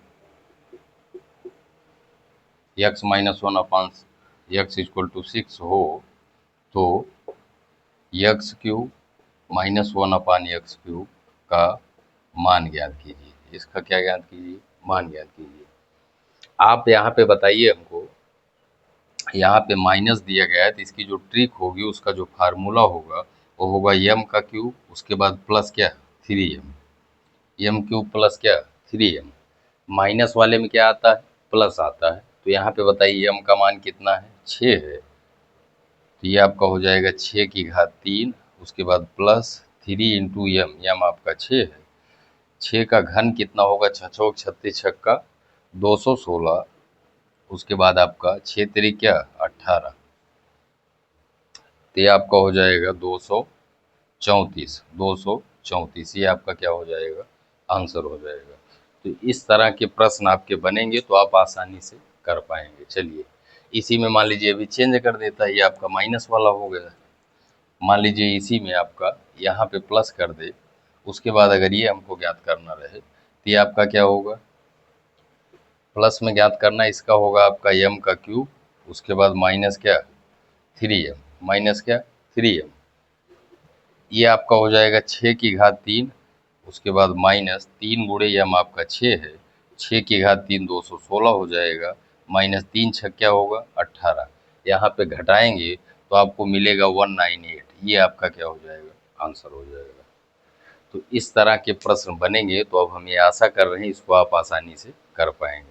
x minus 1 upon x equal to 6 हो तो x cube minus 1 upon x cube का मान ज्ञात कीजिए। इसका क्या ज्ञात कीजिए, मान ज्ञात कीजिए। आप यहाँ पे बताइए हमको, यहाँ पे माइनस दिया गया है तो इसकी जो ट्रिक होगी, उसका जो फार्मूला होगा वो होगा यम का क्यूब, उसके बाद प्लस क्या 3m, यम क्यूब प्लस क्या 3m। माइनस वाले में क्या आता है, प्लस आता है। तो यहाँ पे बताइए यम का मान कितना है, 6 है, तो ये आपका हो जाएगा 6 की घात 3, उसके बाद प्लस 3 इंटू यम, यम आपका 6 है। 6 का घन कितना होगा, 6 चौक 36 छक्का 216, उसके बाद आपका 6 तिरिक क्या 18, तो ये आपका हो जाएगा 234, 234, ये आपका क्या हो जाएगा, आंसर हो जाएगा। तो इस तरह के प्रश्न आपके बनेंगे तो आप आसानी से कर पाएंगे। चलिए इसी में मान लीजिए अभी चेंज कर देता है, ये आपका माइनस वाला हो गया। मान लीजिए इसी में आपका यहाँ पे प्लस कर दे, उसके बाद अगर ये हमको ज्ञात करना रहे तो ये आपका क्या होगा, प्लस में ज्ञात करना, इसका होगा आपका यम का क्यूब, उसके बाद माइनस क्या 3m, माइनस क्या 3m, ये आपका हो जाएगा 6 की घात 3, उसके बाद माइनस 3 गुणे यम आपका 6 है, 6 की घात 3 216 हो जाएगा, माइनस 3 छः क्या होगा 18, यहाँ पे घटाएंगे तो आपको मिलेगा 198, ये आपका क्या हो जाएगा, आंसर हो जाएगा। तो इस तरह के प्रश्न बनेंगे तो अब हम ये आशा कर रहे हैं इसको आप आसानी से कर पाएंगे।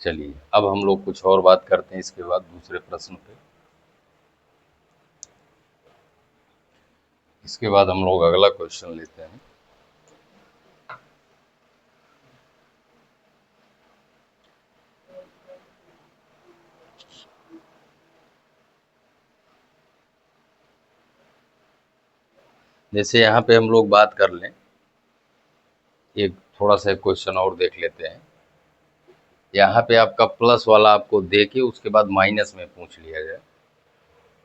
चलिए अब हम लोग कुछ और बात करते हैं इसके बाद दूसरे प्रश्न पे। इसके बाद हम लोग अगला क्वेश्चन लेते हैं। जैसे यहाँ पे हम लोग बात कर लें, एक थोड़ा सा क्वेश्चन और देख लेते हैं। यहाँ पे आपका प्लस वाला आपको दे के उसके बाद माइनस में पूछ लिया जाए।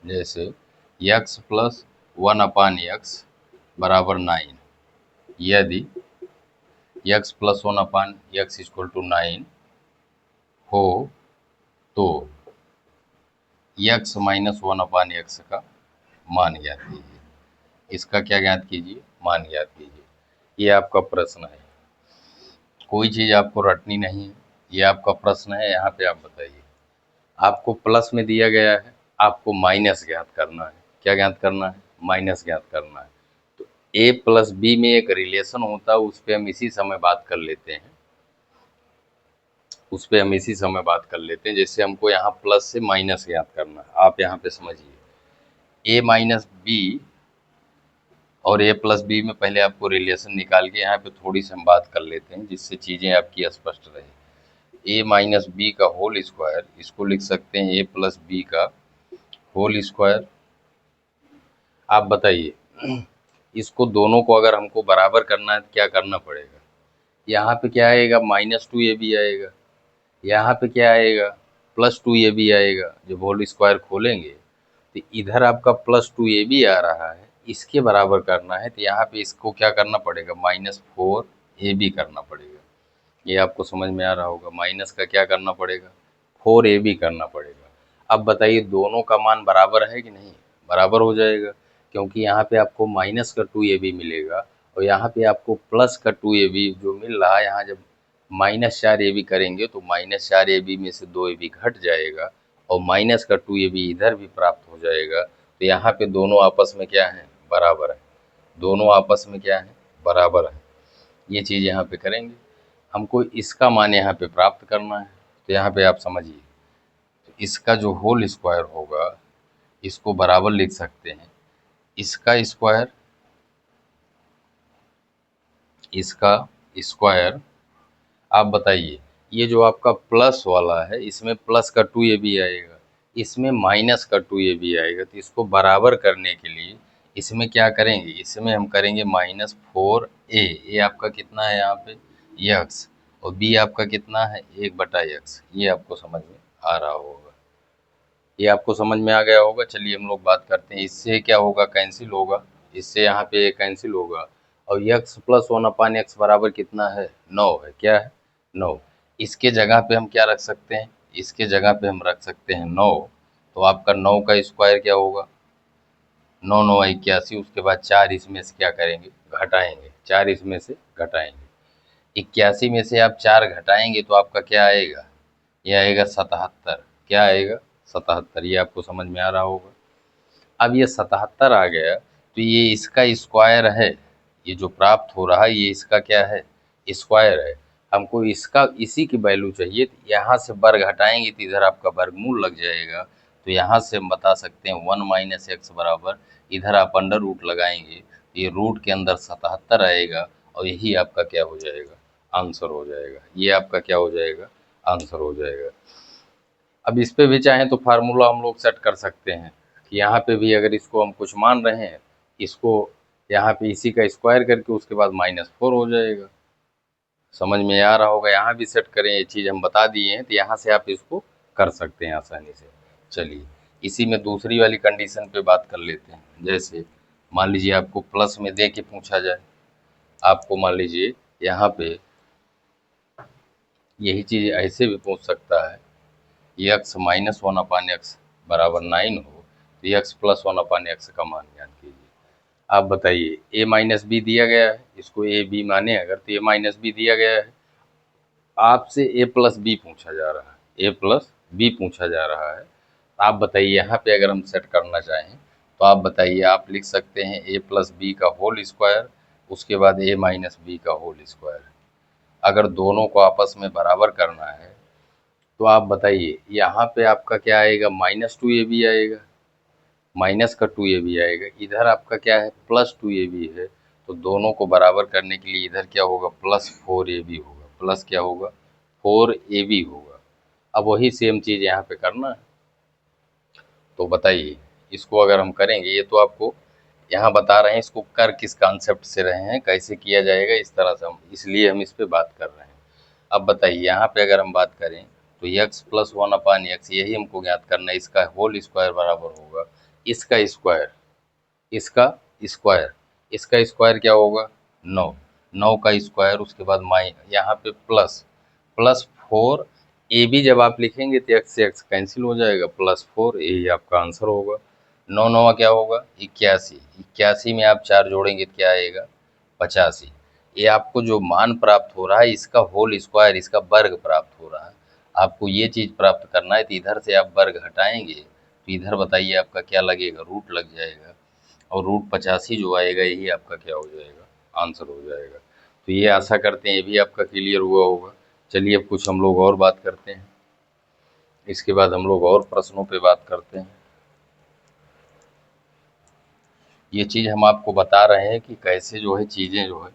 जैसे x प्लस 1/x बराबर 9, यदि x plus 1/x equal to 9 हो तो x माइनस 1/x का मान ज्ञात कीजिए। इसका क्या ज्ञात कीजिए? मान ज्ञात कीजिए। ये आपका प्रश्न है, कोई चीज़ आपको रटनी नहीं है, ये आपका प्रश्न है। यहाँ पे आप बताइए, आपको प्लस में दिया गया है, आपको माइनस ज्ञात करना है। क्या ज्ञात करना है? माइनस ज्ञात करना है। तो a प्लस बी में एक रिलेशन होता है, उस पर हम इसी समय बात कर लेते हैं, जैसे हमको यहाँ प्लस से माइनस ज्ञात करना है। आप यहाँ पे समझिए, a माइनस बी और a प्लस बी में पहले आपको रिलेशन निकाल के यहाँ पे थोड़ी सी हम बात कर लेते हैं, जिससे चीज़ें आपकी स्पष्ट रहे। a माइनस बी का होल स्क्वायर, इसको लिख सकते हैं a प्लस बी का होल स्क्वायर। आप बताइए, इसको दोनों को अगर हमको बराबर करना है तो क्या करना पड़ेगा? यहाँ पे क्या आएगा? -2ab आएगा। यहाँ पे क्या आएगा? +2ab आएगा। जब होल स्क्वायर खोलेंगे तो इधर आपका +2ab आ रहा है, इसके बराबर करना है तो यहाँ पे इसको क्या करना पड़ेगा? -4ab करना पड़ेगा। ये आपको समझ में आ रहा होगा। माइनस का क्या करना पड़ेगा? 4ab करना पड़ेगा। अब बताइए, दोनों का मान बराबर है कि नहीं? बराबर हो जाएगा, क्योंकि यहाँ पे आपको माइनस का 2ab मिलेगा और यहाँ पे आपको प्लस का 2ab जो मिल रहा है। यहाँ जब -4ab करेंगे तो -4ab में से 2ab घट जाएगा और माइनस का 2ab इधर भी प्राप्त हो जाएगा। तो यहाँ पे दोनों आपस में क्या है? बराबर है। दोनों आपस में क्या है? बराबर है। ये चीज़ यहाँ पे करेंगे। हमको इसका मान यहाँ पे प्राप्त करना है, तो यहाँ पे आप समझिए, तो इसका जो होल स्क्वायर होगा इसको बराबर लिख सकते हैं इसका स्क्वायर, इसका स्क्वायर। आप बताइए, ये जो आपका प्लस वाला है इसमें प्लस का 2ab आएगा, इसमें माइनस का 2ab आएगा। तो इसको बराबर करने के लिए इसमें क्या करेंगे? इसमें हम करेंगे -4a। ये आपका कितना है यहाँ पे? x। और b आपका कितना है? 1/x। ये आपको समझ में आ रहा होगा, ये आपको समझ में आ गया होगा। चलिए हम लोग बात करते हैं, इससे क्या होगा? कैंसिल होगा, इससे यहाँ पे कैंसिल होगा। और x प्लस 1/x बराबर कितना है? 9 है। क्या है? 9। इसके जगह पे हम क्या रख सकते हैं? इसके जगह पे हम रख सकते हैं 9। तो आपका 9 का स्क्वायर क्या होगा? 9 9 81। उसके बाद 4 इसमें से क्या करेंगे? घटाएंगे। 4 इसमें से घटाएंगे। 81 में से आप 4 घटाएंगे तो आपका क्या आएगा? ये आएगा 77। क्या आएगा? 77। ये आपको समझ में आ रहा होगा। अब ये 77 आ गया तो ये इसका स्क्वायर है। ये जो प्राप्त हो रहा है ये इसका क्या है? स्क्वायर है। हमको इसका इसी की वैल्यू चाहिए, तो यहाँ से वर्ग हटाएंगे तो इधर आपका वर्गमूल लग जाएगा। तो यहाँ से हम बता सकते हैं 1 - x बराबर, इधर आप अंडर रूट लगाएंगे तो ये रूट के अंदर 77 आएगा और यही आपका क्या हो जाएगा? आंसर हो जाएगा। ये आपका क्या हो जाएगा? आंसर हो जाएगा। अब इस पे भी चाहें तो फार्मूला हम लोग सेट कर सकते हैं कि यहाँ पे भी अगर इसको हम कुछ मान रहे हैं, इसको यहाँ पे इसी का स्क्वायर करके उसके बाद -4 हो जाएगा। समझ में आ रहा होगा। यहाँ भी सेट करें, ये चीज़ हम बता दिए हैं, तो यहाँ से आप इसको कर सकते हैं आसानी से। चलिए इसी में दूसरी वाली कंडीशन पे बात कर लेते हैं। जैसे मान लीजिए आपको प्लस में दे के पूछा जाए, आपको मान लीजिए यहाँ पे यही चीज़ ऐसे भी पूछ सकता है, x माइनस 1/x बराबर 9 हो तो x प्लस 1/x का मान ज्ञात कीजिए। आप बताइए, a माइनस बी दिया गया है, इसको a b माने अगर तो a माइनस बी दिया गया है, आपसे a प्लस बी पूछा जा रहा है, a प्लस बी पूछा जा रहा है। आप बताइए यहाँ पे अगर हम सेट करना चाहें तो आप बताइए, आप लिख सकते हैं a प्लस बी का होल स्क्वायर, उसके बाद a माइनस बी का होल स्क्वायर। अगर दोनों को आपस में बराबर करना है तो आप बताइए यहाँ पे आपका क्या आएगा, -2ab आएगा, माइनस का 2ab आएगा, इधर आपका क्या है +2ab है, तो दोनों को बराबर करने के लिए इधर क्या होगा +4ab होगा, प्लस क्या होगा 4ab होगा। अब वही सेम चीज़ यहाँ पे करना है, तो बताइए इसको अगर हम करेंगे, ये तो आपको यहाँ बता रहे हैं, इसको कर किस कॉन्सेप्ट से रहे हैं, कैसे किया जाएगा, इस तरह से हम इसलिए हम इस पे बात कर रहे हैं। अब बताइए यहाँ पे अगर हम बात करें तो x + 1/x यही हमको ज्ञात करना है, इसका होल स्क्वायर बराबर होगा इसका स्क्वायर, इसका स्क्वायर, इसका स्क्वायर क्या होगा 9, 9 का स्क्वायर, उसके बाद यहाँ पे प्लस प्लस 4 ए बी जब आप लिखेंगे तो x से x कैंसिल हो जाएगा, +4 यही आपका आंसर होगा। 9 9 क्या होगा 81, 81 में आप 4 जोड़ेंगे तो क्या आएगा 85। ये आपको जो मान प्राप्त हो रहा है इसका होल स्क्वायर, इसका वर्ग प्राप्त हो रहा है। आपको ये चीज़ प्राप्त करना है तो इधर से आप वर्ग हटाएंगे तो इधर बताइए आपका क्या लगेगा, रूट लग जाएगा, और √85 जो आएगा यही आपका क्या हो जाएगा आंसर हो जाएगा। तो ये आशा करते हैं ये भी आपका क्लियर हुआ होगा। चलिए अब कुछ हम लोग और बात करते हैं, इसके बाद हम लोग और प्रश्नों पे बात करते हैं। ये चीज़ हम आपको बता रहे हैं कि कैसे जो है चीज़ें जो है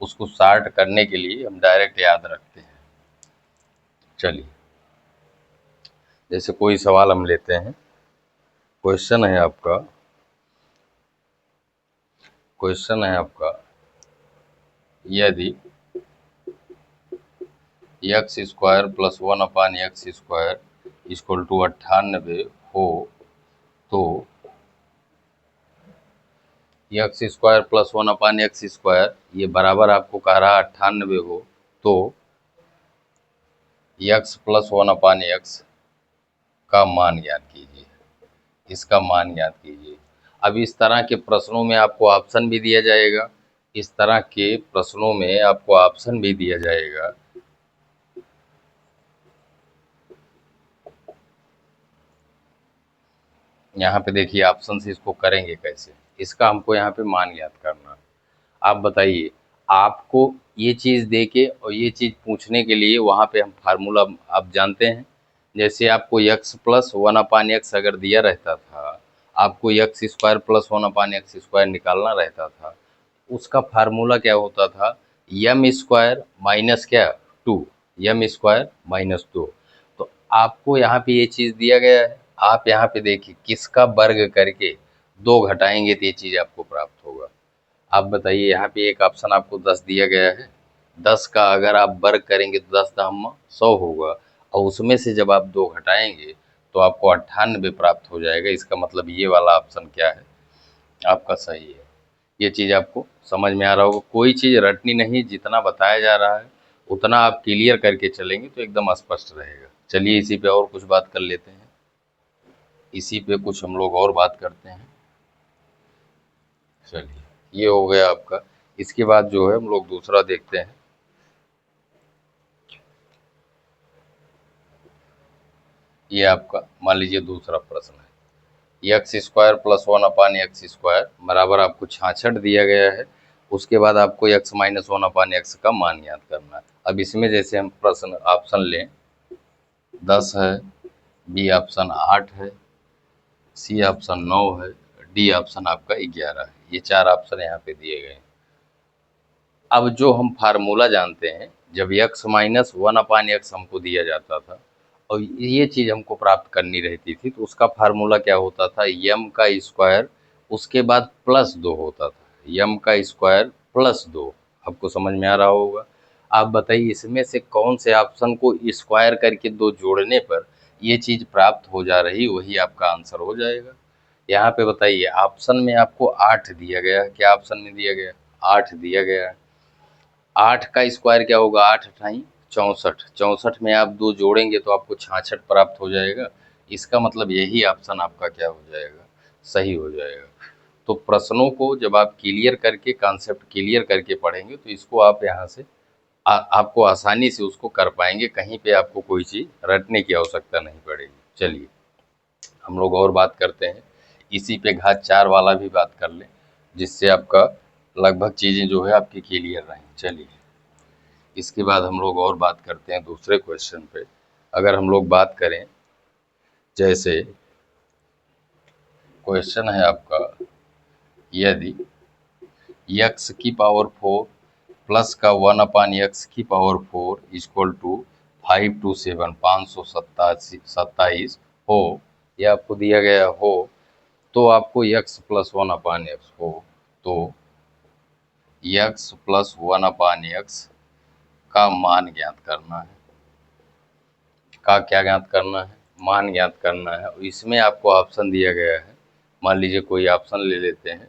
उसको शार्ट करने के लिए हम डायरेक्ट याद रखते हैं। चलिए जैसे कोई सवाल हम लेते हैं, क्वेश्चन है आपका, क्वेश्चन है आपका यदि x² + 1/x² = 98 हो तो x² + 1/x² ये बराबर आपको कह रहा है 98 हो तो x + 1/x का मान ज्ञात कीजिए, इसका मान ज्ञात कीजिए। अब इस तरह के प्रश्नों में आपको ऑप्शन भी दिया जाएगा, इस तरह के प्रश्नों में आपको ऑप्शन भी दिया जाएगा। यहाँ पे देखिए ऑप्शन से इसको करेंगे कैसे, इसका हमको यहाँ पे मान ज्ञात करना है। आप बताइए, आपको ये चीज़ दे के और ये चीज़ पूछने के लिए वहाँ पे हम फार्मूला आप जानते हैं, जैसे आपको x + 1/x अगर दिया रहता था, आपको x² + 1/x² निकालना रहता था, उसका फार्मूला क्या होता था m² माइनस क्या 2, m² माइनस 2। तो आपको यहाँ पे ये चीज़ दिया गया है, आप यहाँ पे देखिए किसका वर्ग करके 2 घटाएंगे तो ये चीज़ आपको प्राप्त होगा। आप बताइए यहाँ पे एक ऑप्शन आपको 10 दिया गया है, 10 का अगर आप वर्ग करेंगे तो 10 दाम 100 होगा, और उसमें से जब आप 2 घटाएंगे तो आपको 98 प्राप्त हो जाएगा। इसका मतलब ये वाला ऑप्शन क्या है आपका सही है। ये चीज़ आपको समझ में आ रहा होगा, कोई चीज़ रटनी नहीं, जितना बताया जा रहा है उतना आप क्लियर करके चलेंगे तो एकदम स्पष्ट रहेगा। चलिए इसी पे और कुछ बात कर लेते हैं, इसी पे कुछ हम लोग और बात करते हैं। चलिए ये हो गया आपका, इसके बाद जो है हम लोग दूसरा देखते हैं। ये आपका मान लीजिए दूसरा प्रश्न है, x² + 1/x² बराबर आपको 66 दिया गया है, उसके बाद आपको x - 1/x का मान ज्ञात करना है। अब इसमें जैसे हम प्रश्न ऑप्शन लें, 10 है, बी ऑप्शन 8 है, सी ऑप्शन 9 है, डी ऑप्शन आपका 11 है। ये 4 ऑप्शन यहाँ पे दिए गए हैं। अब जो हम फार्मूला जानते हैं, जब x - 1/x हमको दिया जाता था और ये चीज़ हमको प्राप्त करनी रहती थी, तो उसका फार्मूला क्या होता था m का स्क्वायर उसके बाद +2 होता था, m का स्क्वायर +2। आपको समझ में आ रहा होगा। आप बताइए इसमें से कौन से ऑप्शन को स्क्वायर करके 2 जोड़ने पर ये चीज़ प्राप्त हो जा रही, वही आपका आंसर हो जाएगा। यहाँ पे बताइए ऑप्शन में आपको 8 दिया गया है, क्या ऑप्शन में दिया गया 8 दिया गया है। 8 का स्क्वायर क्या होगा 8 अठाई 64, 64 में आप 2 जोड़ेंगे तो आपको 66 प्राप्त हो जाएगा। इसका मतलब यही ऑप्शन आपका क्या हो जाएगा सही हो जाएगा। तो प्रश्नों को जब आप क्लियर करके कॉन्सेप्ट क्लियर करके पढ़ेंगे तो इसको आप यहाँ से आपको आसानी से उसको कर पाएंगे, कहीं पे आपको कोई चीज़ रटने की आवश्यकता नहीं पड़ेगी। चलिए हम लोग और बात करते हैं, इसी पे घात 4 वाला भी बात कर लें, जिससे आपका लगभग चीज़ें जो है आपकी क्लियर रहें। चलिए इसके बाद हम लोग और बात करते हैं दूसरे क्वेश्चन पे। अगर हम लोग बात करें, जैसे क्वेश्चन है आपका, यदि x की पावर 4 प्लस का 1/x⁴ इक्वल टू 5 to 7 527 हो, यह आपको दिया गया हो, तो आपको x प्लस 1/x हो, तो x प्लस 1/x का मान ज्ञात करना है। का क्या ज्ञात करना है? मान ज्ञात करना है। इसमें आपको ऑप्शन दिया गया है, मान लीजिए कोई ऑप्शन ले लेते हैं।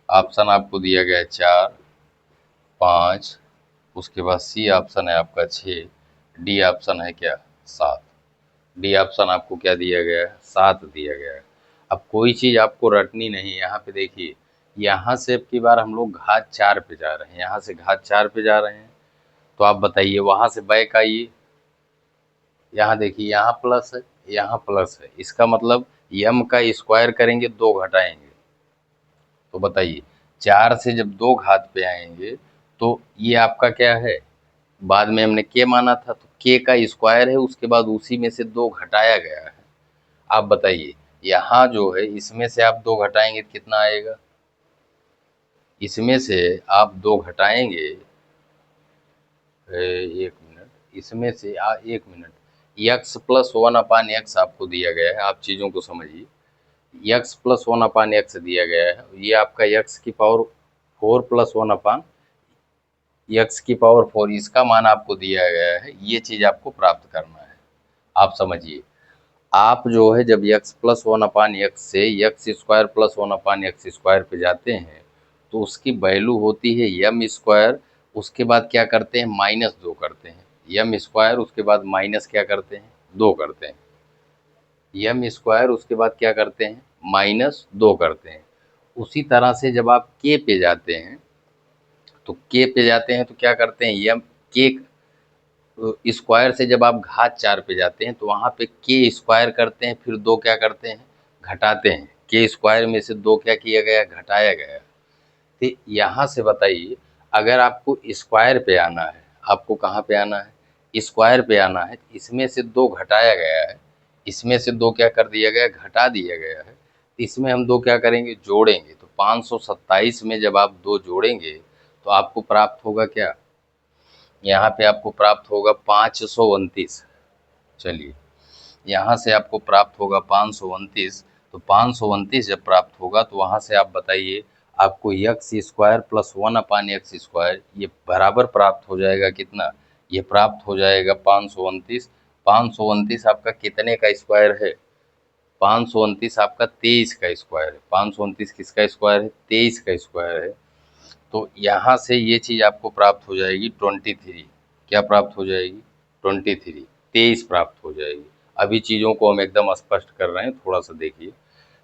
ऑप्शन आपको दिया गया है 4, 5, उसके बाद सी ऑप्शन है आपका 6, डी ऑप्शन है क्या 7। डी ऑप्शन आपको क्या दिया गया है? 7 दिया गया है। अब कोई चीज़ आपको रटनी नहीं, यहाँ पे देखिए, यहाँ से अब की बार हम लोग घात 4 पे जा रहे हैं, यहाँ से घात 4 पे जा रहे हैं, तो आप बताइए वहाँ से बैक आइए, यहाँ देखिए, यहाँ प्लस है, यहाँ प्लस है, इसका मतलब यम का स्क्वायर करेंगे 2 घटाएंगे, तो बताइए 4 से जब 2 घात पे आएंगे तो ये आपका क्या है, बाद में हमने के माना था, तो के का स्क्वायर है, उसके बाद उसी में से 2 घटाया गया है। आप बताइए यहाँ जो है, इसमें से आप 2 घटाएंगे तो कितना आएगा? इसमें से आप 2 घटाएंगे, 1 मिनट, इसमें से 1 मिनट, x प्लस 1/x आपको दिया गया है, आप चीज़ों को समझिए। x प्लस 1/x दिया गया है, ये आपका x की पावर 4 प्लस 1/x की पावर 4, इसका मान आपको दिया गया है, ये चीज़ आपको प्राप्त करना है। आप समझिए, आप जो है जब x प्लस 1/x से x² प्लस 1/x² पे जाते हैं, तो उसकी वैल्यू होती है यम स्क्वायर, उसके बाद क्या करते हैं, -2 करते हैं, यम स्क्वायर, उसके बाद माइनस क्या करते हैं, 2 करते हैं, यम स्क्वायर, उसके बाद क्या करते हैं, -2 करते हैं। उसी तरह से जब आप के पे जाते हैं, तो के पे जाते हैं तो क्या करते हैं, यम के स्क्वायर से जब आप घात 4 पे जाते हैं, तो वहाँ पे के स्क्वायर करते हैं, फिर 2 क्या करते हैं, घटाते हैं, के स्क्वायर में से 2 क्या किया गया, घटाया गया। तो यहाँ से बताइए, अगर आपको स्क्वायर पे आना है, आपको कहाँ पे आना है, स्क्वायर पे आना है, इसमें से 2 घटाया गया है, इसमें से 2 क्या कर दिया गया, घटा दिया गया है, इसमें हम 2 क्या करेंगे, जोड़ेंगे, तो 527 में जब आप 2 जोड़ेंगे तो आपको प्राप्त होगा क्या, यहाँ पे आपको प्राप्त होगा 529। चलिए, यहाँ से आपको प्राप्त होगा 529, तो 529 जब प्राप्त होगा तो वहाँ से आप बताइए, आपको x² प्लस 1/x², ये बराबर प्राप्त हो जाएगा कितना, ये प्राप्त हो जाएगा 529। 529 आपका कितने का स्क्वायर है, 529 आपका 23 का स्क्वायर है, 529 किसका स्क्वायर है, 23 का स्क्वायर है। तो यहाँ से ये चीज़ आपको प्राप्त हो जाएगी 23, क्या प्राप्त हो जाएगी, 23, 23 प्राप्त हो जाएगी। अभी चीज़ों को हम एकदम स्पष्ट कर रहे हैं, थोड़ा सा देखिए।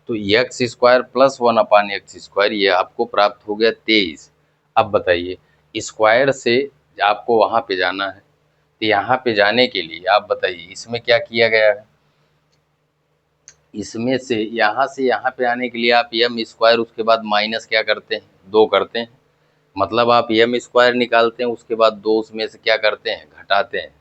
तो x² प्लस 1/x², ये आपको प्राप्त हो गया 23। अब बताइए, स्क्वायर से आपको वहाँ पे जाना है, तो यहाँ पे जाने के लिए आप बताइए, इसमें क्या किया गया है, इसमें से यहाँ पे आने के लिए आप यम स्क्वायर, उसके बाद माइनस क्या करते हैं, 2 करते हैं, मतलब आप यम स्क्वायर निकालते हैं, उसके बाद 2 उसमें से क्या करते हैं, घटाते हैं।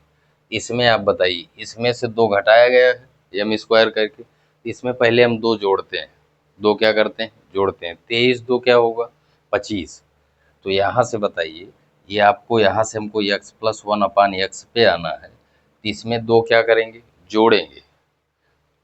इसमें आप बताइए, इसमें से 2 घटाया गया है यम स्क्वायर करके, इसमें पहले हम 2 जोड़ते हैं, 2 क्या करते हैं, जोड़ते हैं, 23 2 क्या होगा, 25। तो यहाँ से बताइए, ये आपको, यहाँ से हमको x प्लस 1/x पे आना है, तो इसमें 2 क्या करेंगे, जोड़ेंगे,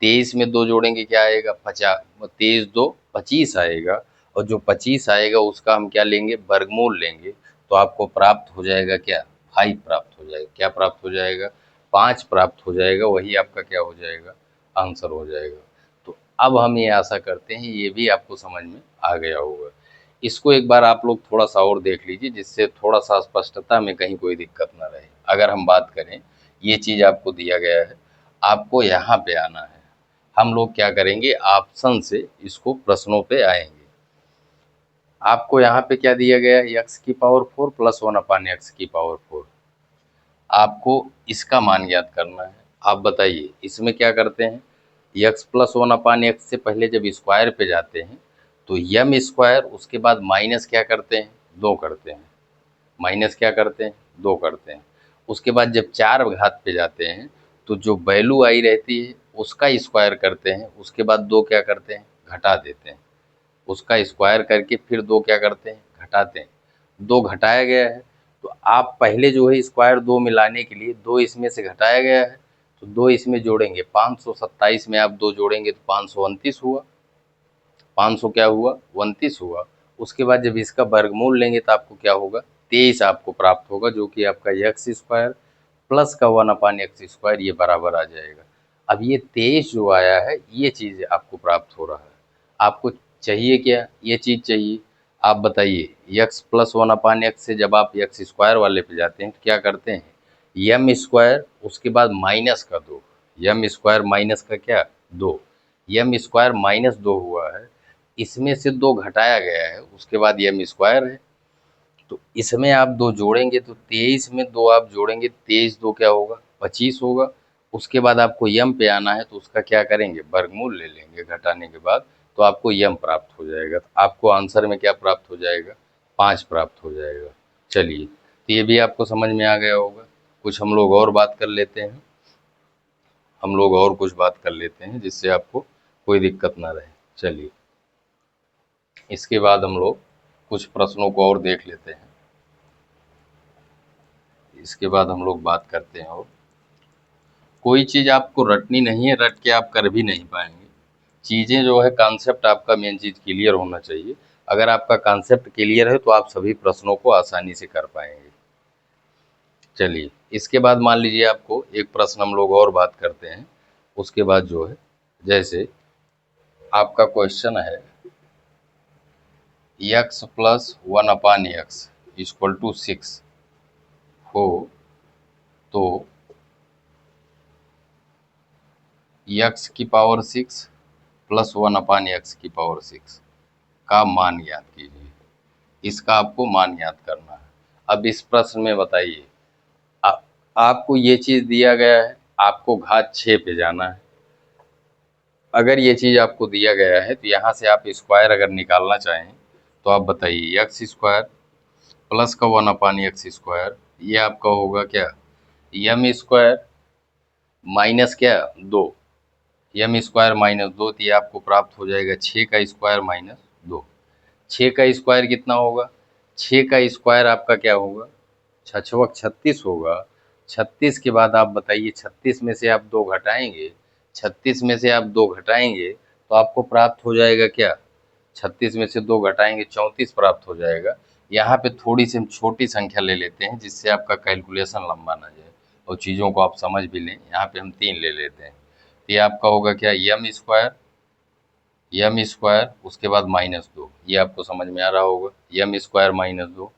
23 में 2 जोड़ेंगे क्या आएगा, 50, 23 2 25 आएगा, और जो 25 आएगा उसका हम क्या लेंगे, वर्गमूल लेंगे, तो आपको प्राप्त हो जाएगा क्या, 5 प्राप्त हो जाएगा, क्या प्राप्त हो जाएगा, 5 प्राप्त हो जाएगा, वही आपका क्या हो जाएगा, आंसर हो जाएगा। तो अब हम ये आशा करते हैं ये भी आपको समझ में आ गया होगा। इसको एक बार आप लोग थोड़ा सा और देख लीजिए, जिससे थोड़ा सा स्पष्टता में कहीं कोई दिक्कत ना रहे। अगर हम बात करें, ये चीज़ आपको दिया गया है, आपको यहाँ पे आना है, हम लोग क्या करेंगे, ऑप्शन से इसको प्रश्नों पे आएंगे। आपको यहाँ पे क्या दिया गया है, x की पावर 4 प्लस 1/x की पावर 4, आपको इसका मान ज्ञात करना है। आप बताइए, इसमें क्या करते हैं, x प्लस 1/x से पहले जब स्क्वायर पे जाते हैं, तो यम स्क्वायर, उसके बाद माइनस क्या करते हैं, 2 करते हैं, माइनस क्या करते हैं, 2 करते हैं। उसके बाद जब 4 घात पे जाते हैं, तो जो वैल्यू आई रहती है उसका स्क्वायर करते हैं, उसके बाद 2 क्या करते हैं, घटा देते हैं। उसका स्क्वायर करके फिर 2 क्या करते हैं, घटाते हैं। 2 घटाया गया है, तो आप पहले जो है स्क्वायर 2 मिलाने के लिए 2 इसमें से घटाया गया है, तो 2 इसमें जोड़ेंगे। 527 में आप 2 जोड़ेंगे तो 529 हुआ। 500 क्या हुआ, 29 हुआ। उसके बाद जब इसका वर्गमूल लेंगे तो आपको क्या होगा, 23 आपको प्राप्त होगा, जो कि आपका एक्स स्क्वायर प्लस का 1/x² ये बराबर आ जाएगा। अब ये 23 जो आया है ये चीज़ आपको प्राप्त हो रहा है। आपको चाहिए क्या, ये चीज़ चाहिए। आप बताइए, x प्लस 1/x से जब आप एक्स स्क्वायर वाले पे जाते हैं तो क्या करते हैं, एम स्क्वायर उसके बाद माइनस का 2, एम स्क्वायर माइनस का क्या 2, एम स्क्वायर माइनस 2 हुआ है, इसमें से 2 घटाया गया है, उसके बाद एम स्क्वायर है। तो इसमें आप 2 जोड़ेंगे तो 23 में 2 आप जोड़ेंगे, 23 2 क्या होगा, 25 होगा। उसके बाद आपको यम पे आना है तो उसका क्या करेंगे, वर्गमूल ले लेंगे घटाने के बाद, तो आपको यम प्राप्त हो जाएगा। तो आपको आंसर में क्या प्राप्त हो जाएगा, 5 प्राप्त हो जाएगा। चलिए, तो ये भी आपको समझ में आ गया होगा। कुछ हम लोग और बात कर लेते हैं, हम लोग और कुछ बात कर लेते हैं जिससे आपको कोई दिक्कत ना रहे। चलिए, इसके बाद हम लोग कुछ प्रश्नों को और देख लेते हैं। इसके बाद हम लोग बात करते हैं। और कोई चीज़ आपको रटनी नहीं है, रट के आप कर भी नहीं पाएंगे। चीज़ें जो है, कॉन्सेप्ट आपका मेन चीज़ क्लियर होना चाहिए। अगर आपका कॉन्सेप्ट क्लियर है तो आप सभी प्रश्नों को आसानी से कर पाएंगे। चलिए, इसके बाद मान लीजिए आपको एक प्रश्न हम लोग और बात करते हैं। उसके बाद जो है, जैसे आपका क्वेश्चन है x प्लस 1/x = 6 हो तो x⁶ प्लस 1/x⁶ का मान ज्ञात कीजिए। इसका आपको मान ज्ञात करना है। अब इस प्रश्न में बताइए, आपको ये चीज़ दिया गया है, आपको घात 6 पे जाना है। अगर ये चीज़ आपको दिया गया है तो यहाँ से आप स्क्वायर अगर निकालना चाहें तो आप बताइए, x² प्लस का 1/x², ये आपका होगा क्या, m² माइनस क्या 2, m² माइनस 2, तो ये आपको प्राप्त हो जाएगा 6 का स्क्वायर माइनस 2। 6 का स्क्वायर कितना होगा, 6 का स्क्वायर आपका क्या होगा, 6×6 = 36 होगा। 36 के बाद आप बताइए, 36 में से आप 2 घटाएंगे, 36 में से आप 2 घटाएंगे तो आपको प्राप्त हो जाएगा क्या, 36 में से 2 घटाएंगे 34 प्राप्त हो जाएगा। यहाँ पे थोड़ी सी हम छोटी संख्या ले लेते हैं जिससे आपका कैलकुलेशन लंबा ना जाए और चीज़ों को आप समझ भी लें। यहाँ पे हम 3 ले लेते हैं, तो ये आपका होगा क्या, m² उसके बाद -2, ये आपको समझ में आ रहा होगा। m² -2,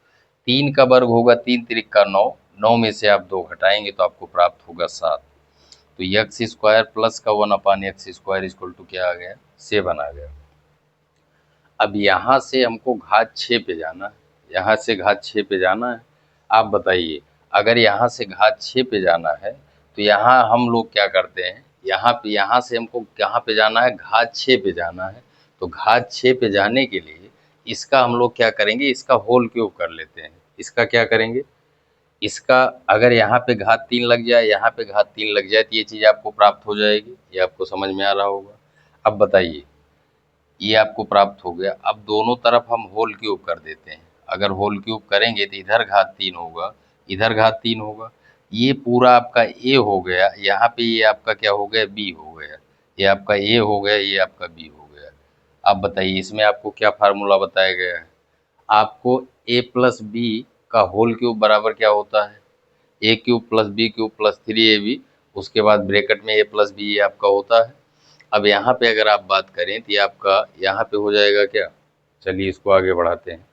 3 का वर्ग होगा 3×3 = 9, 9 में से आप 2 घटाएंगे तो आपको प्राप्त होगा 7। तो x² प्लस का 1/x² क्या आ गया, 7 आ गया। अब यहाँ से हमको घात 6 पे जाना है, यहाँ से घात 6 पे जाना है। आप बताइए, अगर यहाँ से घात 6 पे जाना है तो यहाँ हम लोग क्या करते हैं, यहाँ से हमको कहाँ पे जाना है, घात 6 पे जाना है। तो घात 6 पे जाने के लिए इसका हम लोग क्या करेंगे, इसका होल क्यूब कर लेते हैं। इसका क्या करेंगे, इसका अगर यहाँ पे घात 3 लग जाए, यहाँ पे घात 3 लग जाए तो ये चीज़ आपको प्राप्त हो जाएगी। ये आपको समझ में आ रहा होगा। अब बताइए, ये आपको प्राप्त हो गया। अब दोनों तरफ हम होल क्यूब कर देते हैं। अगर होल क्यूब करेंगे तो इधर घात 3 होगा, इधर घात 3 होगा। ये पूरा आपका a हो गया, यहाँ पे ये आपका क्या हो गया, b हो गया। ये आपका a हो गया, ये आपका b हो गया। अब बताइए, इसमें आपको क्या फार्मूला बताया गया है, आपको a प्लस बी का होल क्यूब बराबर क्या होता है, a³ + b³ + 3ab, उसके बाद ब्रैकेट में a प्लस बी ये आपका होता है। अब यहाँ पे अगर आप बात करें तो ये आपका यहाँ पे हो जाएगा क्या, चलिए इसको आगे बढ़ाते हैं।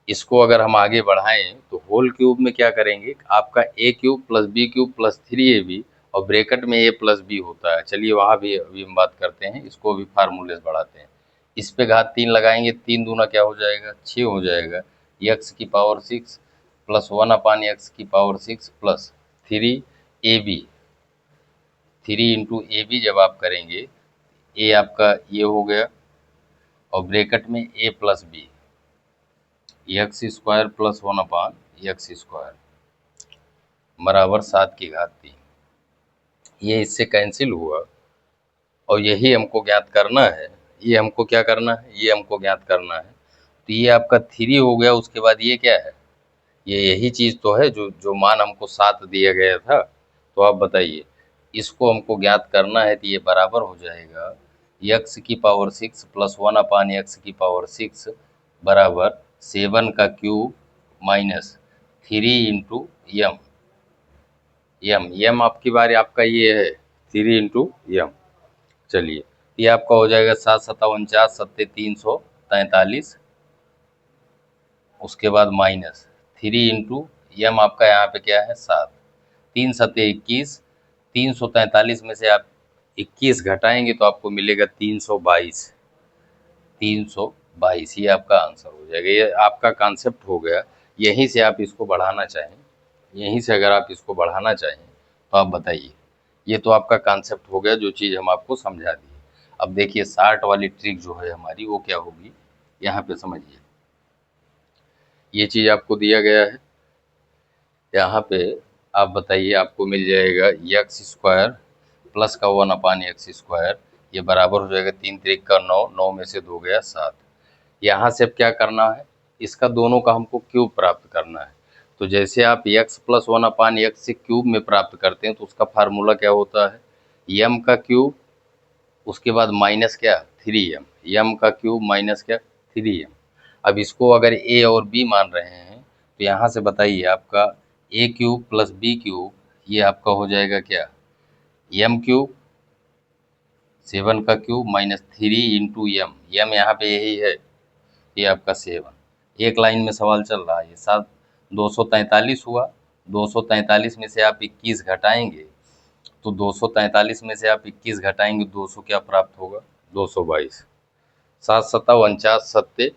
इसको अगर हम आगे बढ़ाएं तो होल क्यूब में क्या करेंगे, आपका a³ + b³ + 3ab और ब्रैकेट में a प्लस बी होता है। चलिए वहाँ भी अभी हम बात करते हैं, इसको भी फार्मूले से बढ़ाते हैं। इस पे घात 3 लगाएंगे, 3 दूना क्या हो जाएगा, 6 हो जाएगा। x⁶ plus 1/x⁶ plus 3ab, 3 × ab जब आप करेंगे, a आपका ये हो गया और ब्रैकेट में a plus B, x² + 1/x² बराबर 7 की घात 3। ये इससे कैंसिल हुआ और यही हमको ज्ञात करना है। ये हमको क्या करना है, ये हमको ज्ञात करना है। तो ये आपका 3 हो गया, उसके बाद ये क्या है, ये यही चीज़ तो है जो जो मान हमको 7 दिया गया था। तो आप बताइए, इसको हमको ज्ञात करना है, तो ये बराबर हो जाएगा x की पावर 6 प्लस 1/x की पावर 6 बराबर 7 का क्यूब माइनस 3 इंटू यम। यम आपकी बारी, आपका ये है 3 इंटू यम। चलिए, ये आपका हो जाएगा 7 सत्ता 49 सत्ते 343, उसके बाद माइनस 3 इंटू यम आपका यहाँ पे क्या है 7, 3 सत्ते 21, 343 में से आप 21 घटाएंगे तो आपको मिलेगा 322। 322 ये आपका आंसर हो जाएगा। ये आपका कॉन्सेप्ट हो गया। यहीं से आप इसको बढ़ाना चाहें, यहीं से अगर आप इसको बढ़ाना चाहें तो आप बताइए। ये तो आपका कॉन्सेप्ट हो गया, जो चीज़ हम आपको समझा दी। अब देखिए 60 वाली ट्रिक जो है हमारी, वो क्या होगी, यहाँ पे समझिए। ये चीज़ आपको दिया गया है, यहाँ पे आप बताइए, आपको मिल जाएगा एक्स स्क्वायर प्लस का 1/x², ये बराबर हो जाएगा 3 त्रिक का 9, 9 में से 2 गया 7। यहाँ से अब क्या करना है, इसका दोनों का हमको क्यूब प्राप्त करना है। तो जैसे आप x प्लस 1/x से क्यूब में प्राप्त करते हैं तो उसका फार्मूला क्या होता है, m का क्यूब, उसके बाद माइनस क्या 3m, m का क्यूब माइनस क्या 3m। अब इसको अगर a और b मान रहे हैं तो यहाँ से बताइए, आपका a cube plus b cube, ये आपका हो जाएगा क्या m क्यूब, 7 का क्यूब माइनस 3 इंटू यम। यम यहाँ पे यही है, ये आपका 7। एक लाइन में सवाल चल रहा है। ये 7 243 हुआ, 243 में से आप 21 घटाएंगे तो 243 में से आप 21 घटाएंगे 200 क्या प्राप्त होगा 222। 7 सत्ता 49 सत्ते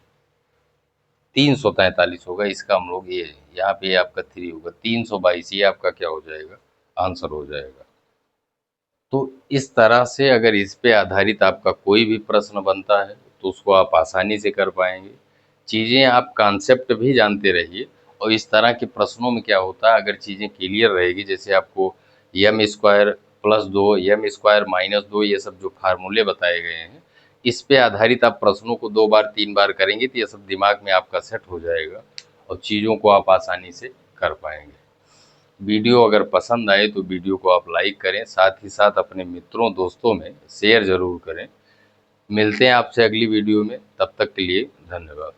343 होगा, इसका हम लोग ये यहाँ पे आपका 3 होगा 322, ये आपका क्या हो जाएगा आंसर हो जाएगा। तो इस तरह से अगर इस पे आधारित आपका कोई भी प्रश्न बनता है तो उसको आप आसानी से कर पाएंगे। चीज़ें आप कॉन्सेप्ट भी जानते रहिए, और इस तरह के प्रश्नों में क्या होता है, अगर चीज़ें क्लियर रहेगी, जैसे आपको यम स्क्वायर प्लस 2 यम स्क्वायर माइनस 2 ये सब जो फार्मूले बताए गए हैं, इस पे आधारित आप प्रश्नों को 2 बार 3 बार करेंगे तो ये सब दिमाग में आपका सेट हो जाएगा और चीज़ों को आप आसानी से कर पाएंगे। वीडियो अगर पसंद आए तो वीडियो को आप लाइक करें, साथ ही साथ अपने मित्रों दोस्तों में शेयर ज़रूर करें। मिलते हैं आपसे अगली वीडियो में, तब तक के लिए धन्यवाद।